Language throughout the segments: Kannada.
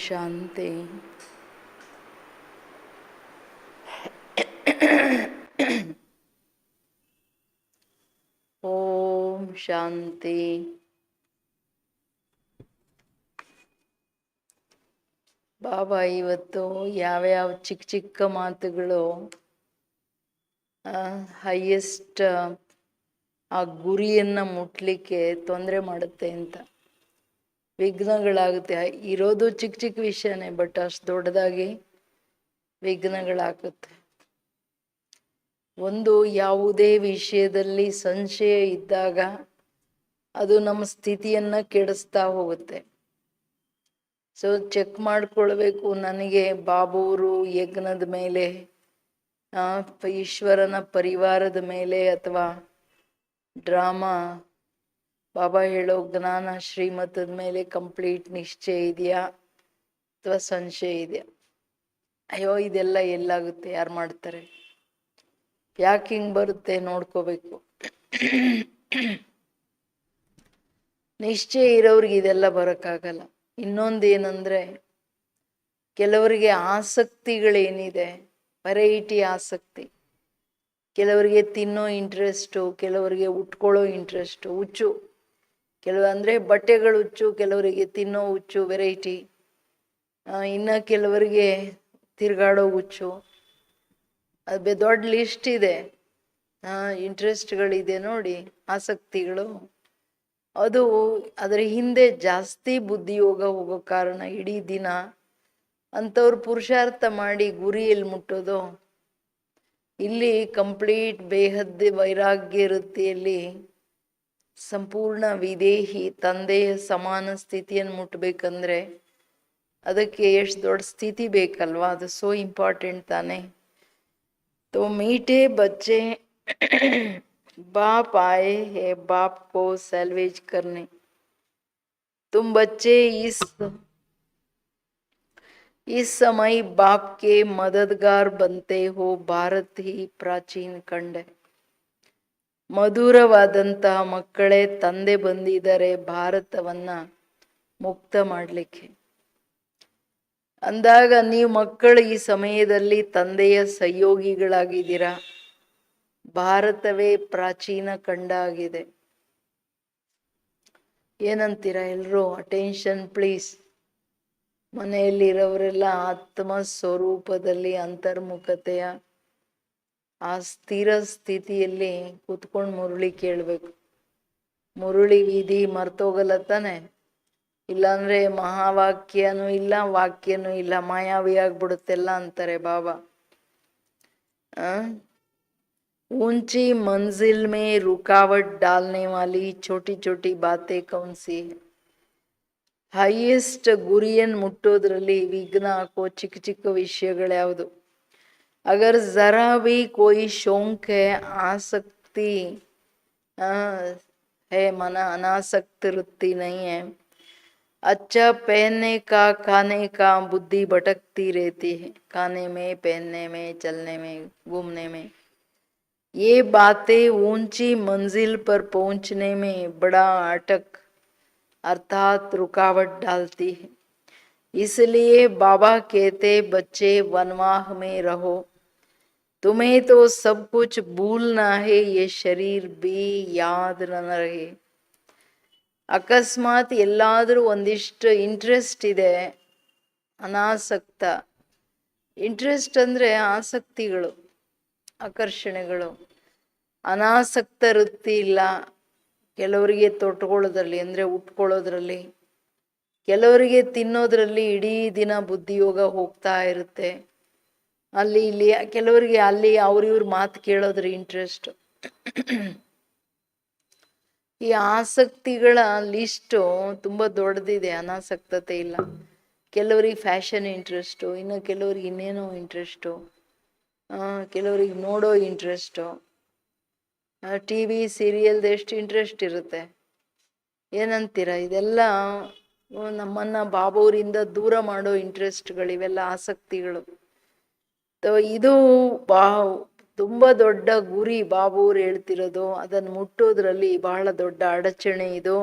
ಶಾಂತಿ. ಓಂ ಶಾಂತಿ. ಬಾಬಾ ಇವತ್ತು ಯಾವ್ಯಾವ ಚಿಕ್ಕ ಚಿಕ್ಕ ಮಾತುಗಳು ಹೈಯೆಸ್ಟ್ ಆ ಗುರಿಯನ್ನು ಮುಟ್ಲಿಕ್ಕೆ ತೊಂದರೆ ಮಾಡುತ್ತೆ ಅಂತ, ವಿಘ್ನಗಳಾಗುತ್ತೆ. ಇರೋದು ಚಿಕ್ಕ ಚಿಕ್ಕ ವಿಷಯನೇ, ಬಟ್ ಅಷ್ಟು ದೊಡ್ಡದಾಗಿ ವಿಘ್ನಗಳಾಗುತ್ತೆ. ಒಂದು ಯಾವುದೇ ವಿಷಯದಲ್ಲಿ ಸಂಶಯ ಇದ್ದಾಗ ಅದು ನಮ್ಮ ಸ್ಥಿತಿಯನ್ನು ಕೆಡಿಸ್ತಾ ಹೋಗುತ್ತೆ. ಸೊ ಚೆಕ್ ಮಾಡ್ಕೊಳ್ಬೇಕು, ನನಗೆ ಬಾಬೂರು ಯಜ್ಞದ ಮೇಲೆ, ಈಶ್ವರನ ಪರಿವಾರದ ಮೇಲೆ, ಅಥವಾ ಡ್ರಾಮಾ ಬಾಬಾ ಹೇಳೋ ಜ್ಞಾನ ಶ್ರೀಮತದ ಮೇಲೆ ಕಂಪ್ಲೀಟ್ ನಿಶ್ಚಯ ಇದೆಯಾ ಅಥವಾ ಸಂಶಯ ಇದೆಯಾ? ಅಯ್ಯೋ ಇದೆಲ್ಲ ಎಲ್ಲಾಗುತ್ತೆ, ಯಾರು ಮಾಡ್ತಾರೆ, ಯಾಕೆ ಹಿಂಗೆ ಬರುತ್ತೆ ನೋಡ್ಕೋಬೇಕು. ನಿಶ್ಚಯ ಇರೋರಿಗೆ ಇದೆಲ್ಲ ಬರೋಕ್ಕಾಗಲ್ಲ. ಇನ್ನೊಂದೇನೆಂದರೆ, ಕೆಲವರಿಗೆ ಆಸಕ್ತಿಗಳೇನಿದೆ, ವೆರೈಟಿ ಆಸಕ್ತಿ. ಕೆಲವರಿಗೆ ತಿನ್ನೋ ಇಂಟ್ರೆಸ್ಟು, ಕೆಲವರಿಗೆ ಉಟ್ಕೊಳ್ಳೋ ಇಂಟ್ರೆಸ್ಟು, ಹುಚ್ಚು. ಅಂದರೆ ಬಟ್ಟೆಗಳು ಹುಚ್ಚು, ಕೆಲವರಿಗೆ ತಿನ್ನೋ ಹುಚ್ಚು ವೆರೈಟಿ, ಇನ್ನು ಕೆಲವರಿಗೆ ತಿರುಗಾಡೋ ಹುಚ್ಚು. ಅದು ದೊಡ್ಡ ಲಿಸ್ಟ್ ಇದೆ, ಇಂಟ್ರೆಸ್ಟ್ಗಳಿದೆ ನೋಡಿ, ಆಸಕ್ತಿಗಳು. ಅದು ಅದರ ಹಿಂದೆ ಜಾಸ್ತಿ ಬುದ್ಧಿಯೋಗ ಹೋಗೋ ಕಾರಣ ಇಡೀ ದಿನ ಅಂಥವ್ರು ಪುರುಷಾರ್ಥ ಮಾಡಿ ಗುರಿಯಲ್ಲಿ ಮುಟ್ಟೋದು. ಇಲ್ಲಿ ಕಂಪ್ಲೀಟ್ ಬೇಹದ್ದಿ ವೈರಾಗ್ಯ ವೃತ್ತಿಯಲ್ಲಿ ಸಂಪೂರ್ಣ ವಿದೇಹಿ ತಂದೆಯ ಸಮಾನ ಸ್ಥಿತಿಯನ್ನು ಮುಟ್ಟಬೇಕಂದ್ರೆ ಅದಕ್ಕೆ ಎಷ್ಟು ದೊಡ್ಡ ಸ್ಥಿತಿ ಬೇಕಲ್ವಾ? ಅದು ಸೋ ಇಂಪಾರ್ಟೆಂಟ್ ತಾನೆ. तो मीठे बच्चे बाप आए हैं बाप को सैल्वेज करने. तुम बच्चे इस समय बाप के मददगार बनते हो. ಭಾರತ ही ಪ್ರಾಚೀನ ಖಂಡ. ಮಧುರವಾದಂತಹ ಮಕ್ಕಳೇ, ತಂದೆ ಬಂದಿದ್ದಾರೆ ಭಾರತವನ್ನ ಮುಕ್ತ ಮಾಡಲಿಕ್ಕೆ. ಅಂದಾಗ ನೀವು ಮಕ್ಕಳು ಈ ಸಮಯದಲ್ಲಿ ತಂದೆಯ ಸಹಯೋಗಿಗಳಾಗಿದ್ದೀರಾ. ಭಾರತವೇ ಪ್ರಾಚೀನ ಖಂಡ ಆಗಿದೆ. ಏನಂತೀರಾ ಎಲ್ಲರೂ? Attention please. ಮನೆಯಲ್ಲಿರೋರೆಲ್ಲ ಆತ್ಮ ಸ್ವರೂಪದಲ್ಲಿ ಅಂತರ್ಮುಖತೆಯ ಆ ಸ್ಥಿರ ಸ್ಥಿತಿಯಲ್ಲಿ ಕೂತ್ಕೊಂಡು ಮುರುಳಿ ಕೇಳಬೇಕು. ಮುರುಳಿ ವಿಧಿ ಮರ್ತೋಗಲ್ಲ ತಾನೆ? ಇಲ್ಲಾಂದ್ರೆ ಮಹಾವಾಕ್ಯನೂ ಇಲ್ಲ, ವಾಕ್ಯನೂ ಇಲ್ಲ, ಮಾಯಾವಿ ಆಗ್ಬಿಡುತ್ತೆಲ್ಲ ಅಂತಾರೆ ಬಾಬಾ. ऊंची मंजिल में रुकावट डालने वाली छोटी छोटी बातें कौन सी है? ಹೈಯೆಸ್ಟ್ ಗುರಿಯನ್ನು ಮುಟ್ಟೋದ್ರಲ್ಲಿ ವಿಘ್ನ ಹಾಕೋ ಚಿಕ್ಕ ಚಿಕ್ಕ ವಿಷಯಗಳು ಯಾವುದು? अगर जरा भी कोई शौक है, आसक्ति है, मन अनासक्त वृत्ति नहीं है, अच्छा पहनने का, खाने का बुद्धि भटकती रहती है, खाने में, पहनने में, चलने में, घूमने में. ये बातें ऊंची मंजिल पर पहुंचने में बड़ा अटक अर्थात रुकावट डालती है. इसलिए बाबा कहते, बच्चे वनवाह में रहो, तुम्हें तो सब कुछ भूलना है, ये शरीर भी याद न रहे. ಅಕಸ್ಮಾತ್ ಎಲ್ಲಾದರೂ ಒಂದಿಷ್ಟು ಇಂಟ್ರೆಸ್ಟ್ ಇದೆ, ಅನಾಸಕ್ತ. ಇಂಟ್ರೆಸ್ಟ್ ಅಂದರೆ ಆಸಕ್ತಿಗಳು, ಆಕರ್ಷಣೆಗಳು. ಅನಾಸಕ್ತ ವೃತ್ತಿ ಇಲ್ಲ. ಕೆಲವರಿಗೆ ತೊಟ್ಕೊಳ್ಳೋದ್ರಲ್ಲಿ ಅಂದರೆ ಉಟ್ಕೊಳ್ಳೋದ್ರಲ್ಲಿ, ಕೆಲವರಿಗೆ ತಿನ್ನೋದ್ರಲ್ಲಿ ಇಡೀ ದಿನ ಬುದ್ಧಿಯೋಗ ಹೋಗ್ತಾ ಇರುತ್ತೆ. ಅಲ್ಲಿ ಇಲ್ಲಿ ಕೆಲವರಿಗೆ ಅಲ್ಲಿ ಅವ್ರಿವ್ರ ಮಾತು ಕೇಳೋದ್ರ ಇಂಟ್ರೆಸ್ಟ್. ಈ ಆಸಕ್ತಿಗಳ ಲಿಸ್ಟು ತುಂಬ ದೊಡ್ಡದಿದೆ, ಅನಾಸಕ್ತತೆ ಇಲ್ಲ. ಕೆಲವರಿಗೆ ಫ್ಯಾಷನ್ ಇಂಟ್ರೆಸ್ಟು, ಇನ್ನು ಕೆಲವ್ರಿಗೆ ಇನ್ನೇನೋ ಇಂಟ್ರೆಸ್ಟು, ಕೆಲವ್ರಿಗೆ ನೋಡೋ ಇಂಟ್ರೆಸ್ಟು. ಟಿ ವಿ ಸೀರಿಯಲ್ದು ಎಷ್ಟು ಇಂಟ್ರೆಸ್ಟ್ ಇರುತ್ತೆ. ಏನಂತೀರ? ಇದೆಲ್ಲ ನಮ್ಮನ್ನು ಬಾಬೂರಿಂದ ದೂರ ಮಾಡೋ ಇಂಟ್ರೆಸ್ಟ್ಗಳಿವೆಲ್ಲ ಆಸಕ್ತಿಗಳು. ಇದು ತುಂಬ ದೊಡ್ಡ ಗುರಿ ಬಾಬೂರು ಹೇಳ್ತಿರೋದು. ಅದನ್ನು ಮುಟ್ಟೋದ್ರಲ್ಲಿ ಬಹಳ ದೊಡ್ಡ ಅಡಚಣೆ ಇದು.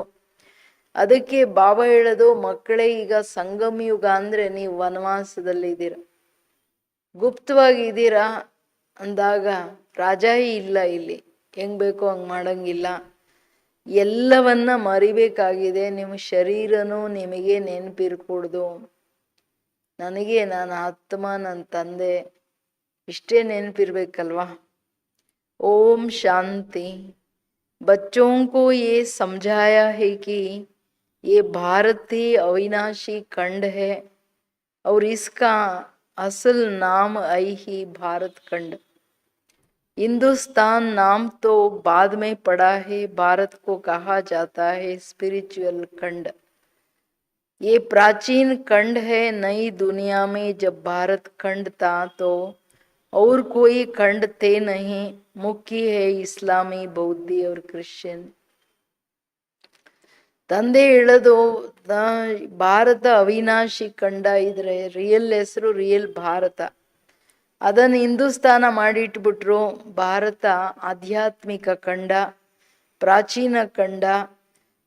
ಅದಕ್ಕೆ ಬಾಬಾ ಹೇಳೋದು, ಮಕ್ಕಳೇ ಈಗ ಸಂಗಮ ಯುಗ ಅಂದ್ರೆ ನೀವು ವನವಾಸದಲ್ಲಿ ಇದ್ದೀರ, ಗುಪ್ತವಾಗಿ ಇದ್ದೀರಾ ಅಂದಾಗ ರಾಜಾಯಿ ಇಲ್ಲ, ಇಲ್ಲಿ ಹೆಂಗ್ ಬೇಕೋ ಹಂಗೆ ಮಾಡಂಗಿಲ್ಲ, ಎಲ್ಲವನ್ನ ಮರಿಬೇಕಾಗಿದೆ. ನಿಮ್ಮ ಶರೀರನೂ ನಿಮಗೆ ನೆನಪಿರ್ಕೊಡ್ದು, ನನಗೆ ನನ್ನ ಆತ್ಮ, ನನ್ನ ತಂದೆ ಇಷ್ಟೇ ನೆನಪಿರ್ಬೇಕಲ್ವಾ. ओम शांति। बच्चों को ये समझाया है कि ये भारत ही अविनाशी खंड है और इसका असल नाम आई ही भारत खंड। हिंदुस्तान नाम तो बाद में पड़ा है, भारत को कहा जाता है स्पिरिचुअल खंड। ये प्राचीन खंड है। नई दुनिया में जब भारत खंड था तो और कोई खंड थे नहीं, मुख्य है इस्लामी, बौद्धी और क्रिश्चियन। ತಂದೆ ಹೇಳೋದು, ಭಾರತ ಅವಿನಾಶಿ ಖಂಡ ಇದ್ರೆ ರಿಯಲ್ ಹೆಸರು ರಿಯಲ್ ಭಾರತ, ಅದನ್ನು ಹಿಂದೂಸ್ತಾನ ಮಾಡಿಟ್ಬಿಟ್ರು. ಭಾರತ ಆಧ್ಯಾತ್ಮಿಕ ಖಂಡ, ಪ್ರಾಚೀನ ಖಂಡ.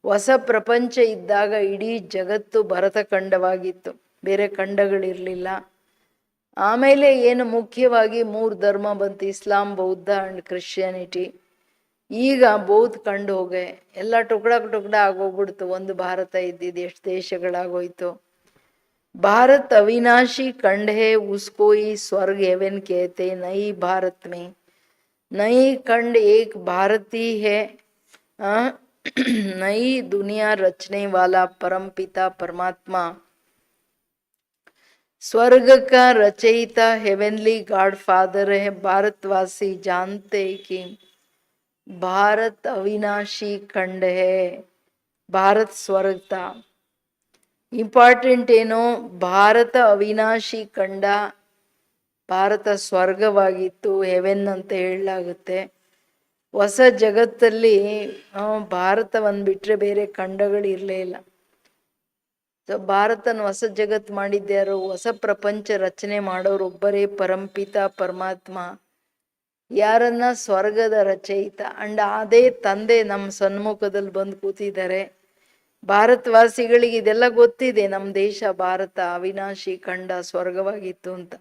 ಹೊಸ ಪ್ರಪಂಚ ಇದ್ದಾಗ ಇಡೀ ಜಗತ್ತು ಭರತ ಖಂಡವಾಗಿತ್ತು, ಬೇರೆ ಖಂಡಗಳಿರಲಿಲ್ಲ. ಆಮೇಲೆ ಏನು ಮುಖ್ಯವಾಗಿ 3 ಧರ್ಮ ಬಂತು, ಇಸ್ಲಾಂ, ಬೌದ್ಧ ಅಂಡ್ ಕ್ರಿಶ್ಚಿಯಾನಿಟಿ. ಈಗ ಬೌದ್ಧ ಕಂಡು ಹೋಗೆ ಎಲ್ಲ ಟುಕಡ ಟುಕಡ ಆಗೋಗ್ಬಿಡ್ತು, ಒಂದು ಭಾರತ ಇದ್ದಿದ್ದು ಎಷ್ಟು ದೇಶಗಳಾಗೋಯ್ತು. भारत अविनाशी खंड है, उसको ही स्वर्ग हेवन कहते। नई भारत में नई खंड एक भारत ही है। नई दुनिया रचने वाला परमपिता परमात्मा स्वर्ग का रचयिता हेवनली गॉड फादर है। भारतवासी जानते हैं कि भारत अविनाशी खंड है, भारत स्वर्ग था। ಇಂಪಾರ್ಟೆಂಟ್ ಏನು, ಭಾರತ ಅವಿನಾಶಿ ಖಂಡ, ಭಾರತ ಸ್ವರ್ಗವಾಗಿತ್ತು, ಹೆವೆನ್ ಅಂತ ಹೇಳಲಾಗುತ್ತೆ. ಹೊಸ ಜಗತ್ತಲ್ಲಿ ಭಾರತವನ್ನು ಬಿಟ್ಟರೆ ಬೇರೆ ಖಂಡಗಳಿರಲೇ ಇಲ್ಲ. ಸೊ ಭಾರತನ ಹೊಸ ಜಗತ್ತು ಮಾಡಿದ್ಯಾರು, ಹೊಸ ಪ್ರಪಂಚ ರಚನೆ ಮಾಡೋರು ಒಬ್ಬರೇ ಪರಂಪಿತ ಪರಮಾತ್ಮ. ಯಾರನ್ನ? ಸ್ವರ್ಗದ ರಚಯಿತ. ಅಂಡ್ ಅದೇ ತಂದೆ ನಮ್ಮ ಸನ್ಮುಖದಲ್ಲಿ ಬಂದು ಕೂತಿದ್ದಾರೆ. ಭಾರತವಾಸಿಗಳಿಗೆ ಇದೆಲ್ಲ ಗೊತ್ತಿದೆ, ನಮ್ಮ ದೇಶ ಭಾರತ ಅವಿನಾಶಿ ಖಂಡ ಸ್ವರ್ಗವಾಗಿತ್ತು ಅಂತ.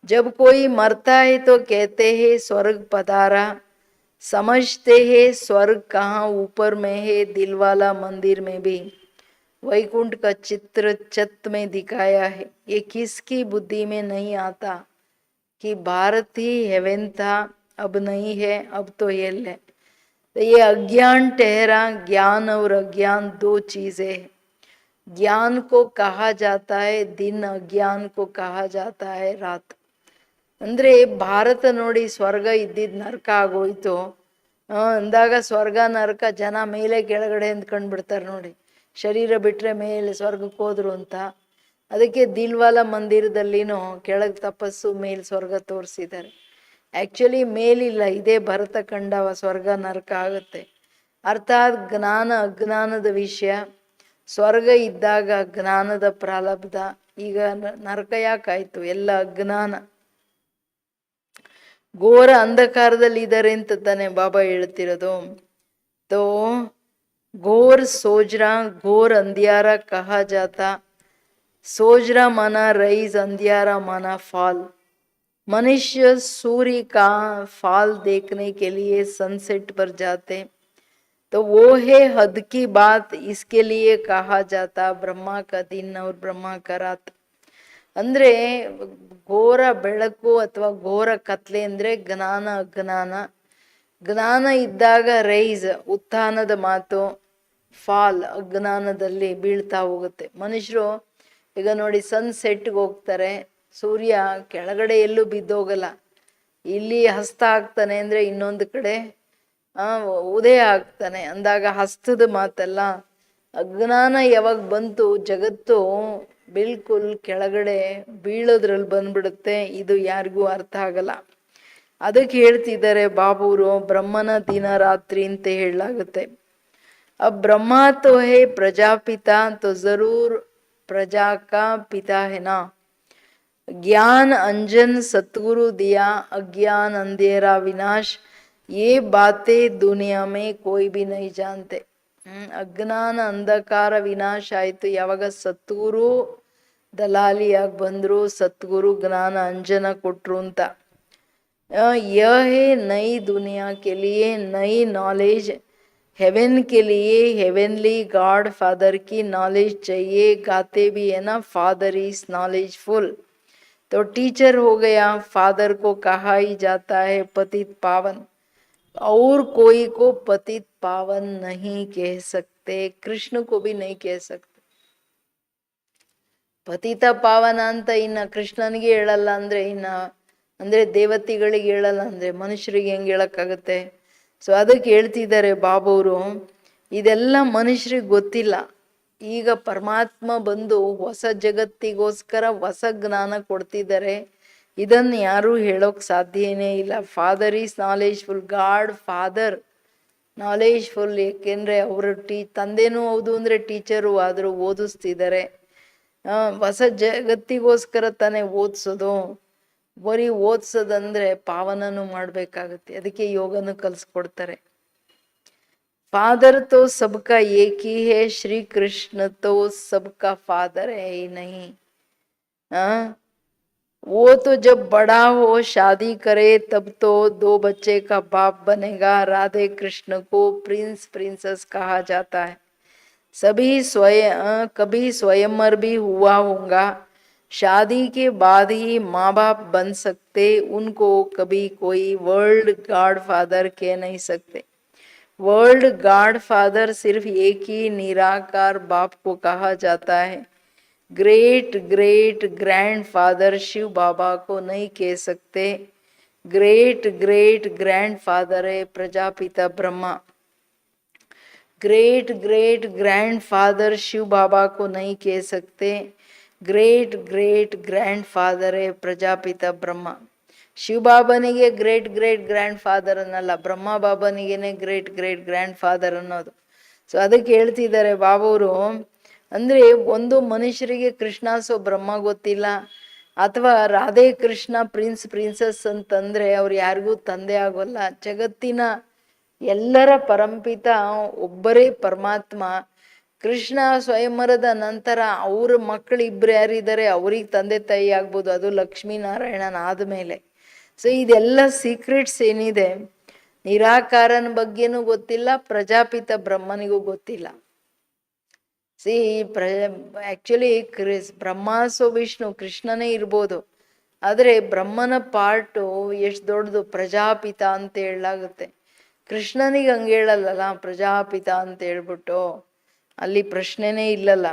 जब कोई मरता है तो कहते हैं स्वर्ग पधारा, समझते हैं स्वर्ग कहाँ ऊपर में है, दिलवाला मंदिर में भी वैकुंठ का चित्र छत में दिखाया है। ये किसकी बुद्धि में नहीं आता कि भारत ही हेवन था, अब नहीं है, अब तो हेल है। तो ये अज्ञान ठहरा। ज्ञान और अज्ञान 2 चीजें हैं। ज्ञान को कहा जाता है दिन, अज्ञान को कहा जाता है रात. ಅಂದ್ರೆ ಭಾರತ ನೋಡಿ ಸ್ವರ್ಗ ಇದ್ದಿದ್ದು ನರಕ ಆಗೋಯ್ತು ಅಂದಾಗ, ಸ್ವರ್ಗ ನರಕ ಜನ ಮೇಲೆ ಕೆಳಗಡೆ ಅಂದ್ಕೊಂಡು ಬಿಡ್ತಾರೆ ನೋಡಿ, ಶರೀರ ಬಿಟ್ರೆ ಮೇಲೆ ಸ್ವರ್ಗಕ್ಕೆ ಹೋದ್ರು ಅಂತ. ಅದಕ್ಕೆ ದಿಲ್ವಾಲ ಮಂದಿರದಲ್ಲಿನೂ ಕೆಳಗೆ ತಪಸ್ಸು, ಮೇಲ್ ಸ್ವರ್ಗ ತೋರಿಸಿದ್ದಾರೆ. ಆ್ಯಕ್ಚುಲಿ ಮೇಲಿಲ್ಲ, ಇದೇ ಭರತ ಖಂಡ ಸ್ವರ್ಗ ನರಕ ಆಗುತ್ತೆ. ಅರ್ಥಾತ್ ಜ್ಞಾನ ಅಜ್ಞಾನದ ವಿಷಯ, ಸ್ವರ್ಗ ಇದ್ದಾಗ ಜ್ಞಾನದ ಪ್ರಾರಬ್ಧ. ಈಗ ನರಕ ಯಾಕಾಯ್ತು? ಎಲ್ಲ ಅಜ್ಞಾನ, ಘೋರ ಅಂಧಕಾರದಲ್ಲಿ ಇದ್ದಾರೆ ಅಂತ ತಾನೆ ಬಾಬಾ ಹೇಳ್ತಿರೋದು. ತೋ घोर सोजरा, घोर अंधियारा कहा जाता। सोजरा माना रईस, अंधियारा माना फॉल। मनुष्य सूर्य का फॉल देखने के लिए सनसेट पर जाते, तो वो है हद की बात। इसके लिए कहा जाता ब्रह्मा का दिन और ब्रह्मा का रात. ಅಂದ್ರೆ ಘೋರ ಬೆಳಕು ಅಥವಾ ಘೋರ ಕತ್ಲೆ ಅಂದ್ರೆ ಜ್ಞಾನ ಅಜ್ಞಾನ. ಜ್ಞಾನ ಇದ್ದಾಗ ರೈಸ್ ಉತ್ಥಾನದ ಮಾತು, ಫಾಲ್ ಅಜ್ಞಾನದಲ್ಲಿ ಬೀಳ್ತಾ ಹೋಗುತ್ತೆ. ಮನುಷ್ಯರು ಈಗ ನೋಡಿ ಸನ್ಸೆಟ್ಗೆ ಹೋಗ್ತಾರೆ, ಸೂರ್ಯ ಕೆಳಗಡೆ ಎಲ್ಲೂ ಬಿದ್ದೋಗಲ್ಲ. ಇಲ್ಲಿ ಹಸ್ತ ಆಗ್ತಾನೆ ಅಂದ್ರೆ ಇನ್ನೊಂದು ಕಡೆ ಉದಯ ಆಗ್ತಾನೆ ಅಂದಾಗ ಹಸ್ತದ ಮಾತಲ್ಲ. ಅಜ್ಞಾನ ಯಾವಾಗ ಬಂತು, ಜಗತ್ತು ಬಿಲ್ಕುಲ್ ಕೆಳಗಡೆ ಬೀಳೋದ್ರಲ್ಲಿ ಬಂದ್ಬಿಡುತ್ತೆ. ಇದು ಯಾರಿಗೂ ಅರ್ಥ ಆಗಲ್ಲ. ಅದಕ್ಕೆ ಹೇಳ್ತಿದ್ದಾರೆ ಬಾಬೂರು, ಬ್ರಹ್ಮನ ದಿನ ರಾತ್ರಿ ಅಂತ ಹೇಳಲಾಗುತ್ತೆ. अब ब्रह्मा तो है प्रजापिता, तो जरूर प्रजा का पिता है ना। ज्ञान अंजन सतगुरु दिया, अज्ञान अंधेरा विनाश, ये बातें दुनिया में कोई भी नहीं जानते. ಅಜ್ಞಾನ ಅಂಧಕಾರ ವಿನಾಶ ಆಯ್ತು ಯಾವಾಗ ಸದ್ಗುರು ದಲಾಲಿಯಾಗಿ ಬಂದ್ರು, ಸದ್ಗುರು ಜ್ಞಾನ ಅಂಜನ ಕೊಟ್ರು ಅಂತ. यह है नई दुनिया के लिए नई नॉलेज, हेवन के लिए हेवनली गॉड फादर की नॉलेज चाहिए. गाते भी है ना, फादर इज नॉलेजफुल. तो टीचर हो गया, फादर को कहा ही जाता है पतित पावन. और कोई को पतित पावन नहीं कह सकते, कृष्ण को भी नहीं कह सकते. ಪತಿತ ಪಾವನ ಅಂತ ಇನ್ನ ಕೃಷ್ಣನಿಗೆ ಹೇಳಲ್ಲ ಅಂದ್ರೆ ಇನ್ನ ಅಂದ್ರೆ ದೇವತೆಗಳಿಗೆ ಹೇಳಲ್ಲ ಅಂದ್ರೆ ಮನುಷ್ಯರಿಗೆ ಹೆಂಗೆ ಹೇಳಕ್ಕಾಗತ್ತೆ? ಸೊ ಅದಕ್ಕೆ ಹೇಳ್ತಿದ್ದಾರೆ ಬಾಬವರು, ಇದೆಲ್ಲ ಮನುಷ್ಯರಿಗೆ ಗೊತ್ತಿಲ್ಲ. ಈಗ ಪರಮಾತ್ಮ ಬಂದು ಹೊಸ ಜಗತ್ತಿಗೋಸ್ಕರ ಹೊಸ ಜ್ಞಾನ ಕೊಡ್ತಿದ್ದಾರೆ. ಇದನ್ನು ಯಾರೂ ಹೇಳೋಕ್ ಸಾಧ್ಯನೇ ಇಲ್ಲ. Father is knowledgeful, god father knowledgeful. ಏಕೆಂದ್ರೆ ಅವರು ತಂದೆನೂ ಹೌದು ಅಂದ್ರೆ ಟೀಚರು ಆದರೂ ಓದಿಸ್ತಿದ್ದಾರೆ. ಹೊಸ ಜಗತ್ತಿಗೋಸ್ಕರ ತಾನೇ ಓದಿಸೋದು. ಬರೀ ಓದಿಸೋದಂದ್ರೆ ಪಾವನನು ಮಾಡ್ಬೇಕಾಗತ್ತೆ, ಅದಕ್ಕೆ ಯೋಗನು ಕಲಿಸ್ಕೊಡ್ತಾರೆ. फादर तो सबका एक ही है, श्री कृष्ण तो सबका फादर है ही नहीं. वो तो जब बड़ा हो शादी करे तब तो 2 बच्चे का बाप बनेगा. राधे कृष्ण को प्रिंस प्रिंसेस कहा जाता है. सभी कभी स्वयंवर भी हुआ होगा. शादी के बाद ही माँ बाप बन सकते, उनको कभी कोई वर्ल्ड गॉड फादर कह नहीं सकते. वर्ल्ड गॉड फादर सिर्फ एक ही निराकार बाप को कहा जाता है. Great great grand father Shiv Baba को नहीं कह सकते. ग्रेट ग्रेट ग्रैंड फादर है Prajapita Brahma. Great great grand father Shiv Baba को नहीं कह सकते. ग्रेट ग्रेट ग्रैंड फादर है प्रजापिता ब्रह्मा. ಶಿವ ಬಾಬನಿಗೆ ಗ್ರೇಟ್ ಗ್ರೇಟ್ ಗ್ರ್ಯಾಂಡ್ ಫಾದರ್ ಅನ್ನಲ್ಲ, ಬ್ರಹ್ಮ ಬಾಬನಿಗೇನೆ ಗ್ರೇಟ್ ಗ್ರೇಟ್ ಗ್ರ್ಯಾಂಡ್ ಫಾದರ್ ಅನ್ನೋದು. ಸೊ ಅದಕ್ಕೆ ಹೇಳ್ತಿದ್ದಾರೆ ಬಾಬವರು, ಅಂದ್ರೆ ಒಂದು ಮನುಷ್ಯರಿಗೆ ಕೃಷ್ಣ ಸೊ ಬ್ರಹ್ಮ ಗೊತ್ತಿಲ್ಲ, ಅಥವಾ ರಾಧೆ ಕೃಷ್ಣ ಪ್ರಿನ್ಸ್ ಪ್ರಿನ್ಸಸ್ ಅಂತಂದ್ರೆ ಅವ್ರು ಯಾರಿಗೂ ತಂದೆ ಆಗೋಲ್ಲ. ಜಗತ್ತಿನ ಎಲ್ಲರ ಪರಂಪಿತ ಒಬ್ಬರೇ ಪರಮಾತ್ಮ. ಕೃಷ್ಣ ಸ್ವಯಂವರದ ನಂತರ ಅವ್ರ ಮಕ್ಕಳು ಇಬ್ರು ಯಾರಿದ್ದಾರೆ ಅವ್ರಿಗೆ ತಂದೆ ತಾಯಿ ಆಗ್ಬೋದು, ಅದು ಲಕ್ಷ್ಮೀನಾರಾಯಣನ ಆದ್ಮೇಲೆ. ಸೊ ಇದೆಲ್ಲ ಸೀಕ್ರೆಟ್ಸ್ ಏನಿದೆ, ನಿರಾಕಾರನ ಬಗ್ಗೆನೂ ಗೊತ್ತಿಲ್ಲ, ಪ್ರಜಾಪಿತ ಬ್ರಹ್ಮನಿಗೂ ಗೊತ್ತಿಲ್ಲ. ಆಕ್ಚುಲಿ ಬ್ರಹ್ಮ ಸೊ ವಿಷ್ಣು ಕೃಷ್ಣನೇ ಇರ್ಬೋದು, ಆದ್ರೆ ಬ್ರಹ್ಮನ ಪಾರ್ಟು ಎಷ್ಟು ದೊಡ್ಡದು, ಪ್ರಜಾಪಿತ ಅಂತ ಹೇಳಲಾಗುತ್ತೆ. ಕೃಷ್ಣನಿಗೆ ಹಂಗೆ ಹೇಳಲ್ಲಲ್ಲ, ಪ್ರಜಾಪಿತ ಅಂತ ಹೇಳ್ಬಿಟ್ಟು, ಅಲ್ಲಿ ಪ್ರಶ್ನೆನೇ ಇಲ್ಲಲ್ಲ.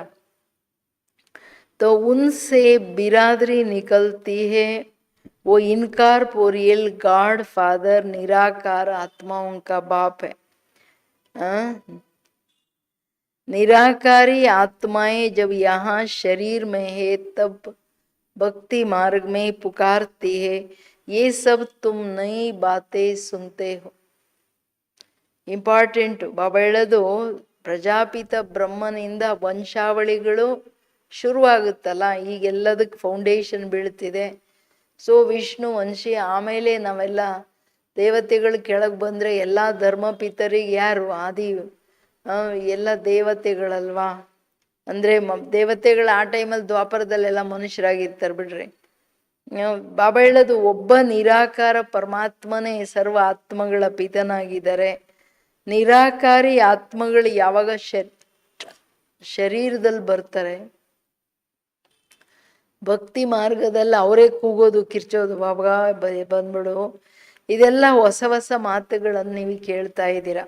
तो उनसे बिरादरी निकलती है, वो इनकॉर्पोरियल गॉड फादर निराकार आत्माओं का बाप है. निराकारी आत्माएं जब यहाँ शरीर में है तब भक्ति मार्ग में पुकारती है, ये सब तुम नई बातें सुनते हो. ಇಂಪಾರ್ಟೆಂಟು ಬಾಬಾ ಹೇಳೋದು, ಪ್ರಜಾಪಿತ ಬ್ರಹ್ಮನಿಂದ ವಂಶಾವಳಿಗಳು ಶುರುವಾಗುತ್ತಲ್ಲ, ಈಗೆಲ್ಲದಕ್ಕೆ ಫೌಂಡೇಶನ್ ಬೀಳ್ತಿದೆ. ಸೊ ವಿಷ್ಣು ವಂಶಿ, ಆಮೇಲೆ ನಾವೆಲ್ಲ ದೇವತೆಗಳು ಕೆಳಗೆ ಬಂದರೆ ಎಲ್ಲ ಧರ್ಮಪಿತರಿಗೆ ಯಾರು ಆದಿ ಎಲ್ಲ ದೇವತೆಗಳಲ್ವಾ. ಅಂದರೆ ದೇವತೆಗಳು ಆ ಟೈಮಲ್ಲಿ ದ್ವಾಪರದಲ್ಲೆಲ್ಲ ಮನುಷ್ಯರಾಗಿರ್ತಾರೆ ಬಿಡ್ರಿ. ಬಾಬಾ ಹೇಳೋದು, ಒಬ್ಬ ನಿರಾಕಾರ ಪರಮಾತ್ಮನೇ ಸರ್ವ ಆತ್ಮಗಳ ಪಿತನಾಗಿದ್ದಾರೆ. ನಿರಾಕಾರಿ ಆತ್ಮಗಳು ಯಾವಾಗ ಶರೀರದಲ್ಲಿ ಬರ್ತಾರೆ, ಭಕ್ತಿ ಮಾರ್ಗದಲ್ಲಿ ಅವರೇ ಕೂಗೋದು ಕಿರ್ಚೋದು, ಬಾಬಾ ಬಂದ್ಬಿಡು. ಇದೆಲ್ಲ ಹೊಸ ಹೊಸ ಮಾತುಗಳನ್ನು ನೀವು ಕೇಳ್ತಾ ಇದ್ದೀರಾ.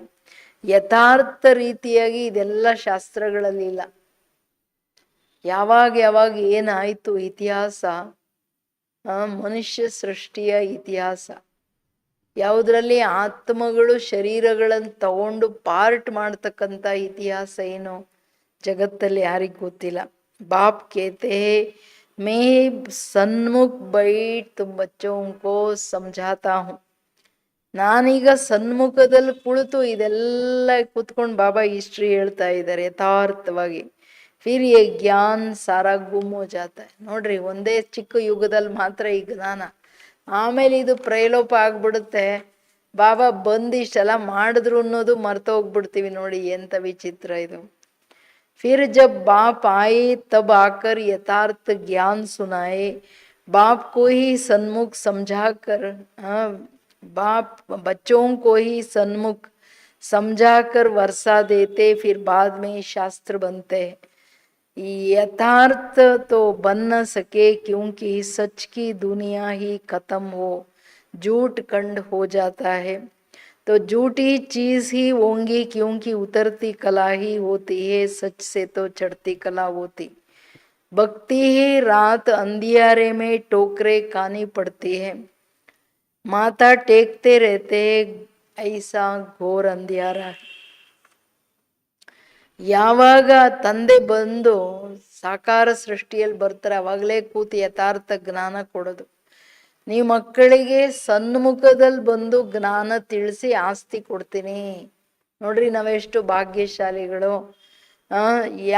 ಯಥಾರ್ಥ ರೀತಿಯಾಗಿ ಇದೆಲ್ಲ ಶಾಸ್ತ್ರಗಳಲ್ಲಿ ಇಲ್ಲ. ಯಾವಾಗ ಯಾವಾಗ ಏನಾಯ್ತು ಇತಿಹಾಸ, ಮನುಷ್ಯ ಸೃಷ್ಟಿಯ ಇತಿಹಾಸ, ಯಾವುದರಲ್ಲಿ ಆತ್ಮಗಳು ಶರೀರಗಳನ್ನು ತಗೊಂಡು ಪಾರ್ಟ್ ಮಾಡ್ತಕ್ಕಂಥ ಇತಿಹಾಸ ಏನು ಜಗತ್ತಲ್ಲಿ ಯಾರಿಗೂ ಗೊತ್ತಿಲ್ಲ. ಬಾಪ್ ಕೇತೆ ಮೇ ಸನ್ಮುಖ್ ಬೈಟ್ ತುಮ್ ಬಚ್ಚೋಂಕೋ ಸಮझाता हूँ. ನಾನೀಗ ಸನ್ಮುಖದಲ್ಲಿ ಕುಳಿತು ಇದೆಲ್ಲ ಕೂತ್ಕೊಂಡು ಬಾಬಾ ಹಿಸ್ಟ್ರಿ ಹೇಳ್ತಾ ಇದ್ದಾರೆ ಯಥಾರ್ಥವಾಗಿ. ಫಿರ್ ಯೇ ಜ್ಞಾನ್ ಸಾರಾ ಗುಮ್ ಹೋ ಜಾತಾ ಹೈ. ನೋಡ್ರಿ, ಒಂದೇ ಚಿಕ್ಕ ಯುಗದಲ್ಲಿ ಮಾತ್ರ ಈ ಜ್ಞಾನ, ಆಮೇಲೆ ಇದು ಪ್ರಯೋಲೋಪ ಆಗ್ಬಿಡುತ್ತೆ. ಬಾಬಾ ಬಂದು ಇಷ್ಟೆಲ್ಲ ಮಾಡಿದ್ರು ಅನ್ನೋದು ಮರ್ತೋಗ್ಬಿಡ್ತೀವಿ ನೋಡಿ, ಎಂತ ವಿಚಿತ್ರ ಇದು. फिर जब बाप आए तब आकर यथार्थ ज्ञान सुनाए, बाप को ही सन्मुख समझा कर, हाँ, बाप बच्चों को ही सन्मुख समझा कर वर्षा देते, फिर बाद में शास्त्र बनते हैं। यथार्थ तो बन न सके क्योंकि सच की दुनिया ही खत्म हो, झूठ खंड हो जाता है। तो झूठी चीज ही होंगी क्योंकि उतरती कला ही होती है, सच से तो चढ़ती कला होती। भक्ति ही रात अंधियारे में टोकरे खानी पड़ती है, माथा टेकते रहते ऐसा घोर अंधियारा है। ಯಾವಾಗ ತಂದೆ ಬಂದು ಸಾಕಾರ ಸೃಷ್ಟಿಯಲ್ಲಿ ಬರ್ತಾರೆ ಅವಾಗಲೇ ಕೂತು ಯಥಾರ್ಥ ಜ್ಞಾನ ಕೊಡೋದು. ನೀವು ಮಕ್ಕಳಿಗೆ ಸನ್ಮುಖದಲ್ಲಿ ಬಂದು ಜ್ಞಾನ ತಿಳಿಸಿ ಆಸ್ತಿ ಕೊಡ್ತೀನಿ ನೋಡ್ರಿ, ನಾವೆಷ್ಟು ಭಾಗ್ಯಶಾಲಿಗಳು.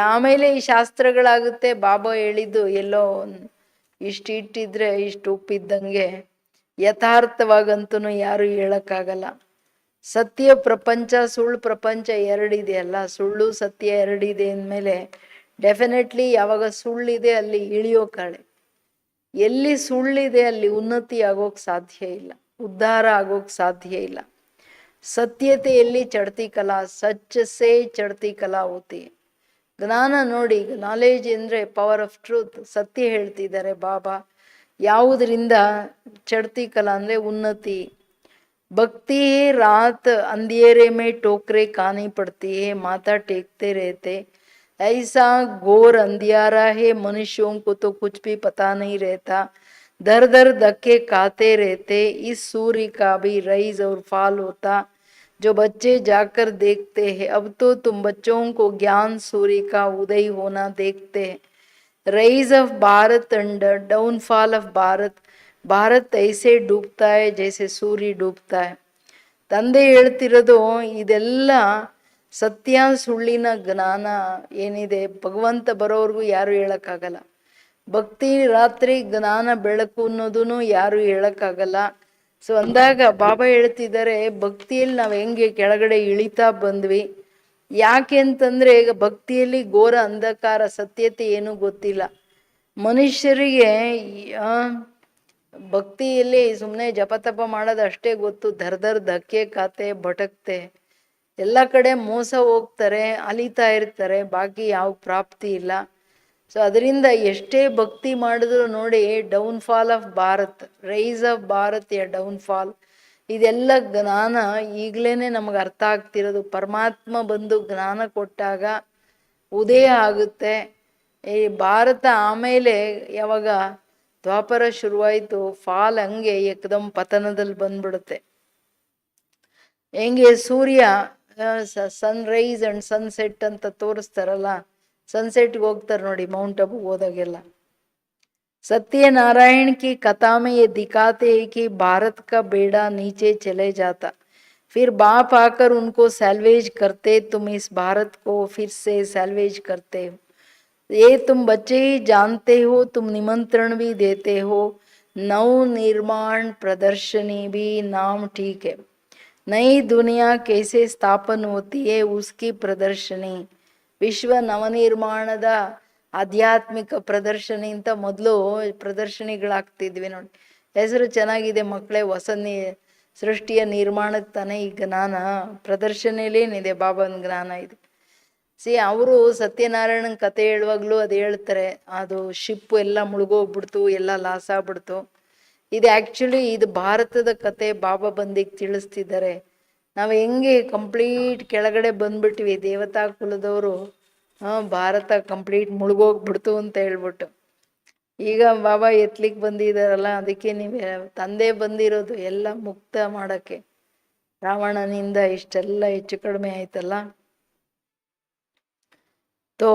ಆಮೇಲೆ ಈ ಶಾಸ್ತ್ರಗಳಾಗುತ್ತೆ. ಬಾಬಾ ಹೇಳಿದ್ದು ಎಲ್ಲೋ ಇಷ್ಟು ಇಟ್ಟಿದ್ರೆ ಇಷ್ಟು ಉಪ್ಪಿದ್ದಂಗೆ, ಯಥಾರ್ಥವಾಗಂತೂ ಯಾರು ಹೇಳಕ್ಕಾಗಲ್ಲ. ಸತ್ಯ ಪ್ರಪಂಚ ಸುಳ್ಳು ಪ್ರಪಂಚ ಎರಡಿದೆಯಲ್ಲ, ಸುಳ್ಳು ಸತ್ಯ ಎರಡಿದೆ ಅಂದಮೇಲೆ ಡೆಫಿನೆಟ್ಲಿ ಯಾವಾಗ ಸುಳ್ಳಿದೆ ಅಲ್ಲಿ ಇಳಿಯೋ ಕಳೆ, ಎಲ್ಲಿ ಸುಳ್ಳಿದೆ ಅಲ್ಲಿ ಉನ್ನತಿ ಆಗೋಕ್ ಸಾಧ್ಯ ಇಲ್ಲ, ಉದ್ಧಾರ ಆಗೋಕ್ ಸಾಧ್ಯ ಇಲ್ಲ. ಸತ್ಯತೆಯಲ್ಲಿ ಚಡ್ತಿ ಕಲಾ, ಸಚ್ ಸೇ ಚಡ್ತಿ ಕಲಾ ಹೋತಿ. ಜ್ಞಾನ ನೋಡಿ, ನಾಲೆಜ್ ಅಂದ್ರೆ ಪವರ್ ಆಫ್ ಟ್ರೂತ್, ಸತ್ಯ ಹೇಳ್ತಿದ್ದಾರೆ ಬಾಬಾ. ಯಾವುದರಿಂದ ಚಡ್ತಿ ಕಲಾ ಅಂದ್ರೆ ಉನ್ನತಿ. भक्ति रात अंधेरे में टोकरे खानी पड़ती है, माथा टेकते रहते ऐसा घोर अंधियारा है, मनुष्यों को तो कुछ भी पता नहीं रहता, दर दर धक्के खाते रहते, इस सूर्य का भी राइज और फॉल होता, जो बच्चे जाकर देखते हैं। अब तो तुम बच्चों को ज्ञान सूर्य का उदय होना देखते हैं, rise of Bharat and downfall of Bharat. Bharat ಐಸೆ ಡೂಬ್ತಾ है ಜೈಸೆ ಸೂರ್ಯ ಡೂಬ್ತಾ है. ತಂದೆ ಹೇಳ್ತಿರೋದು ಇದೆಲ್ಲ ಸತ್ಯ ಸುಳ್ಳಿನ ಜ್ಞಾನ ಏನಿದೆ ಭಗವಂತ ಬರೋವರೆಗೂ ಯಾರು ಹೇಳಕ್ಕಾಗಲ್ಲ. ಭಕ್ತಿ ರಾತ್ರಿ ಜ್ಞಾನ ಬೆಳಕು ಅನ್ನೋದನ್ನು ಯಾರು ಹೇಳಕ್ಕಾಗಲ್ಲ. ಸೊ ಅಂದಾಗ ಬಾಬಾ ಹೇಳ್ತಿದ್ದಾರೆ, ಭಕ್ತಿಯಲ್ಲಿ ನಾವು ಹೆಂಗೆ ಕೆಳಗಡೆ ಇಳಿತಾ ಬಂದ್ವಿ. ಯಾಕೆ ಅಂತಂದ್ರೆ ಈಗ ಭಕ್ತಿಯಲ್ಲಿ ಘೋರ ಅಂಧಕಾರ, ಸತ್ಯತೆ ಏನೂ ಗೊತ್ತಿಲ್ಲ ಮನುಷ್ಯರಿಗೆ. ಭಕ್ತಿಯಲ್ಲಿ ಸುಮ್ಮನೆ ಜಪತಪ ಮಾಡೋದು ಅಷ್ಟೇ ಗೊತ್ತು. ದರ್ ಧಕ್ಕೆ ಖಾತೆ ಭಟಕ್ತೆ, ಎಲ್ಲ ಕಡೆ ಮೋಸ ಹೋಗ್ತಾರೆ, ಅಲಿತಾ ಇರ್ತಾರೆ, ಬಾಕಿ ಯಾವ ಪ್ರಾಪ್ತಿ ಇಲ್ಲ. ಸೊ ಅದರಿಂದ ಎಷ್ಟೇ ಭಕ್ತಿ ಮಾಡಿದ್ರು ನೋಡಿ, downfall of Bharat, rise of Bharat ಯ ಡೌನ್ಫಾಲ್, ಇದೆಲ್ಲ ಜ್ಞಾನ ಈಗಲೇ ನಮಗೆ ಅರ್ಥ ಆಗ್ತಿರೋದು. ಪರಮಾತ್ಮ ಬಂದು ಜ್ಞಾನ ಕೊಟ್ಟಾಗ ಉದಯ ಆಗುತ್ತೆ. ಈ ಭಾರತ ಆಮೇಲೆ ಯಾವಾಗ ದ್ವಾಪರ ಶುರುವಾಯಿತು, ಫಾಲ್ ಹಂಗೆ ಏಕದಮ್ ಪತನದಲ್ಲಿ ಬಂದ್ಬಿಡುತ್ತೆ. ಹೆಂಗೆ ಸೂರ್ಯ ಸನ್ ರೈಸ್ ಅಂಡ್ ಸನ್ಸೆಟ್ ಅಂತ ತೋರಿಸ್ತಾರಲ್ಲ, ಸನ್ಸೆಟ್ಗೆ ಹೋಗ್ತಾರೆ ನೋಡಿ ಮೌಂಟ್ ಅಬು ಹೋದಾಗೆಲ್ಲ. सत्यनारायण की कथा में ये दिखाते हैं कि भारत का बेड़ा नीचे चले जाता, फिर बाप आकर उनको सैल्वेज करते, तुम इस भारत को फिर से सैल्वेज करते हो. ये तुम बच्चे ही जानते हो, तुम निमंत्रण भी देते हो. नव निर्माण प्रदर्शनी भी नाम ठीक है, नई दुनिया कैसे स्थापन होती है उसकी प्रदर्शनी. ವಿಶ್ವ ನವನಿರ್ಮಾಣದ ಆಧ್ಯಾತ್ಮಿಕ ಪ್ರದರ್ಶನಿ ಅಂತ ಮೊದಲು ಪ್ರದರ್ಶನಿಗಳಾಗ್ತಿದ್ವಿ ನೋಡಿ. ಹೆಸರು ಚೆನ್ನಾಗಿದೆ ಮಕ್ಕಳೇ, ಹೊಸ ಸೃಷ್ಟಿಯ ನಿರ್ಮಾಣಕ್ಕೆ ತಾನೇ ಈ ಜ್ಞಾನ. ಪ್ರದರ್ಶನಿಲೇನಿದೆ ಬಾಬನ ಜ್ಞಾನ ಇದೆ. ಅವರು ಸತ್ಯನಾರಾಯಣನ ಕತೆ ಹೇಳುವಾಗ್ಲೂ ಅದು ಹೇಳ್ತಾರೆ, ಅದು ಶಿಪ್ ಎಲ್ಲ ಮುಳುಗೋಗ್ಬಿಡ್ತು, ಎಲ್ಲ ಲಾಸ್ ಆಗ್ಬಿಡ್ತು. ಇದು ಆ್ಯಕ್ಚುಲಿ ಇದು ಭಾರತದ ಕತೆ ಬಾಬಾ ಬಂದಿಗೆ ತಿಳಿಸ್ತಿದ್ದಾರೆ. ನಾವು ಹೆಂಗೆ ಕಂಪ್ಲೀಟ್ ಕೆಳಗಡೆ ಬಂದ್ಬಿಟ್ವಿ, ದೇವತಾ ಕುಲದವರು ಭಾರತ ಕಂಪ್ಲೀಟ್ ಮುಳುಗೋಗ್ಬಿಡ್ತು ಅಂತ ಹೇಳ್ಬಿಟ್ಟು. ಈಗ ಬಾಬಾ ಎತ್ಲಿಕ್ಕೆ ಬಂದಿದ್ದಾರಲ್ಲ, ಅದಕ್ಕೆ ನೀವು ತಂದೆ ಬಂದಿರೋದು ಎಲ್ಲ ಮುಕ್ತ ಮಾಡೋಕ್ಕೆ. ರಾವಣನಿಂದ ಇಷ್ಟೆಲ್ಲ ಹೆಚ್ಚು ಕಡಿಮೆ ಆಯ್ತಲ್ಲ. तो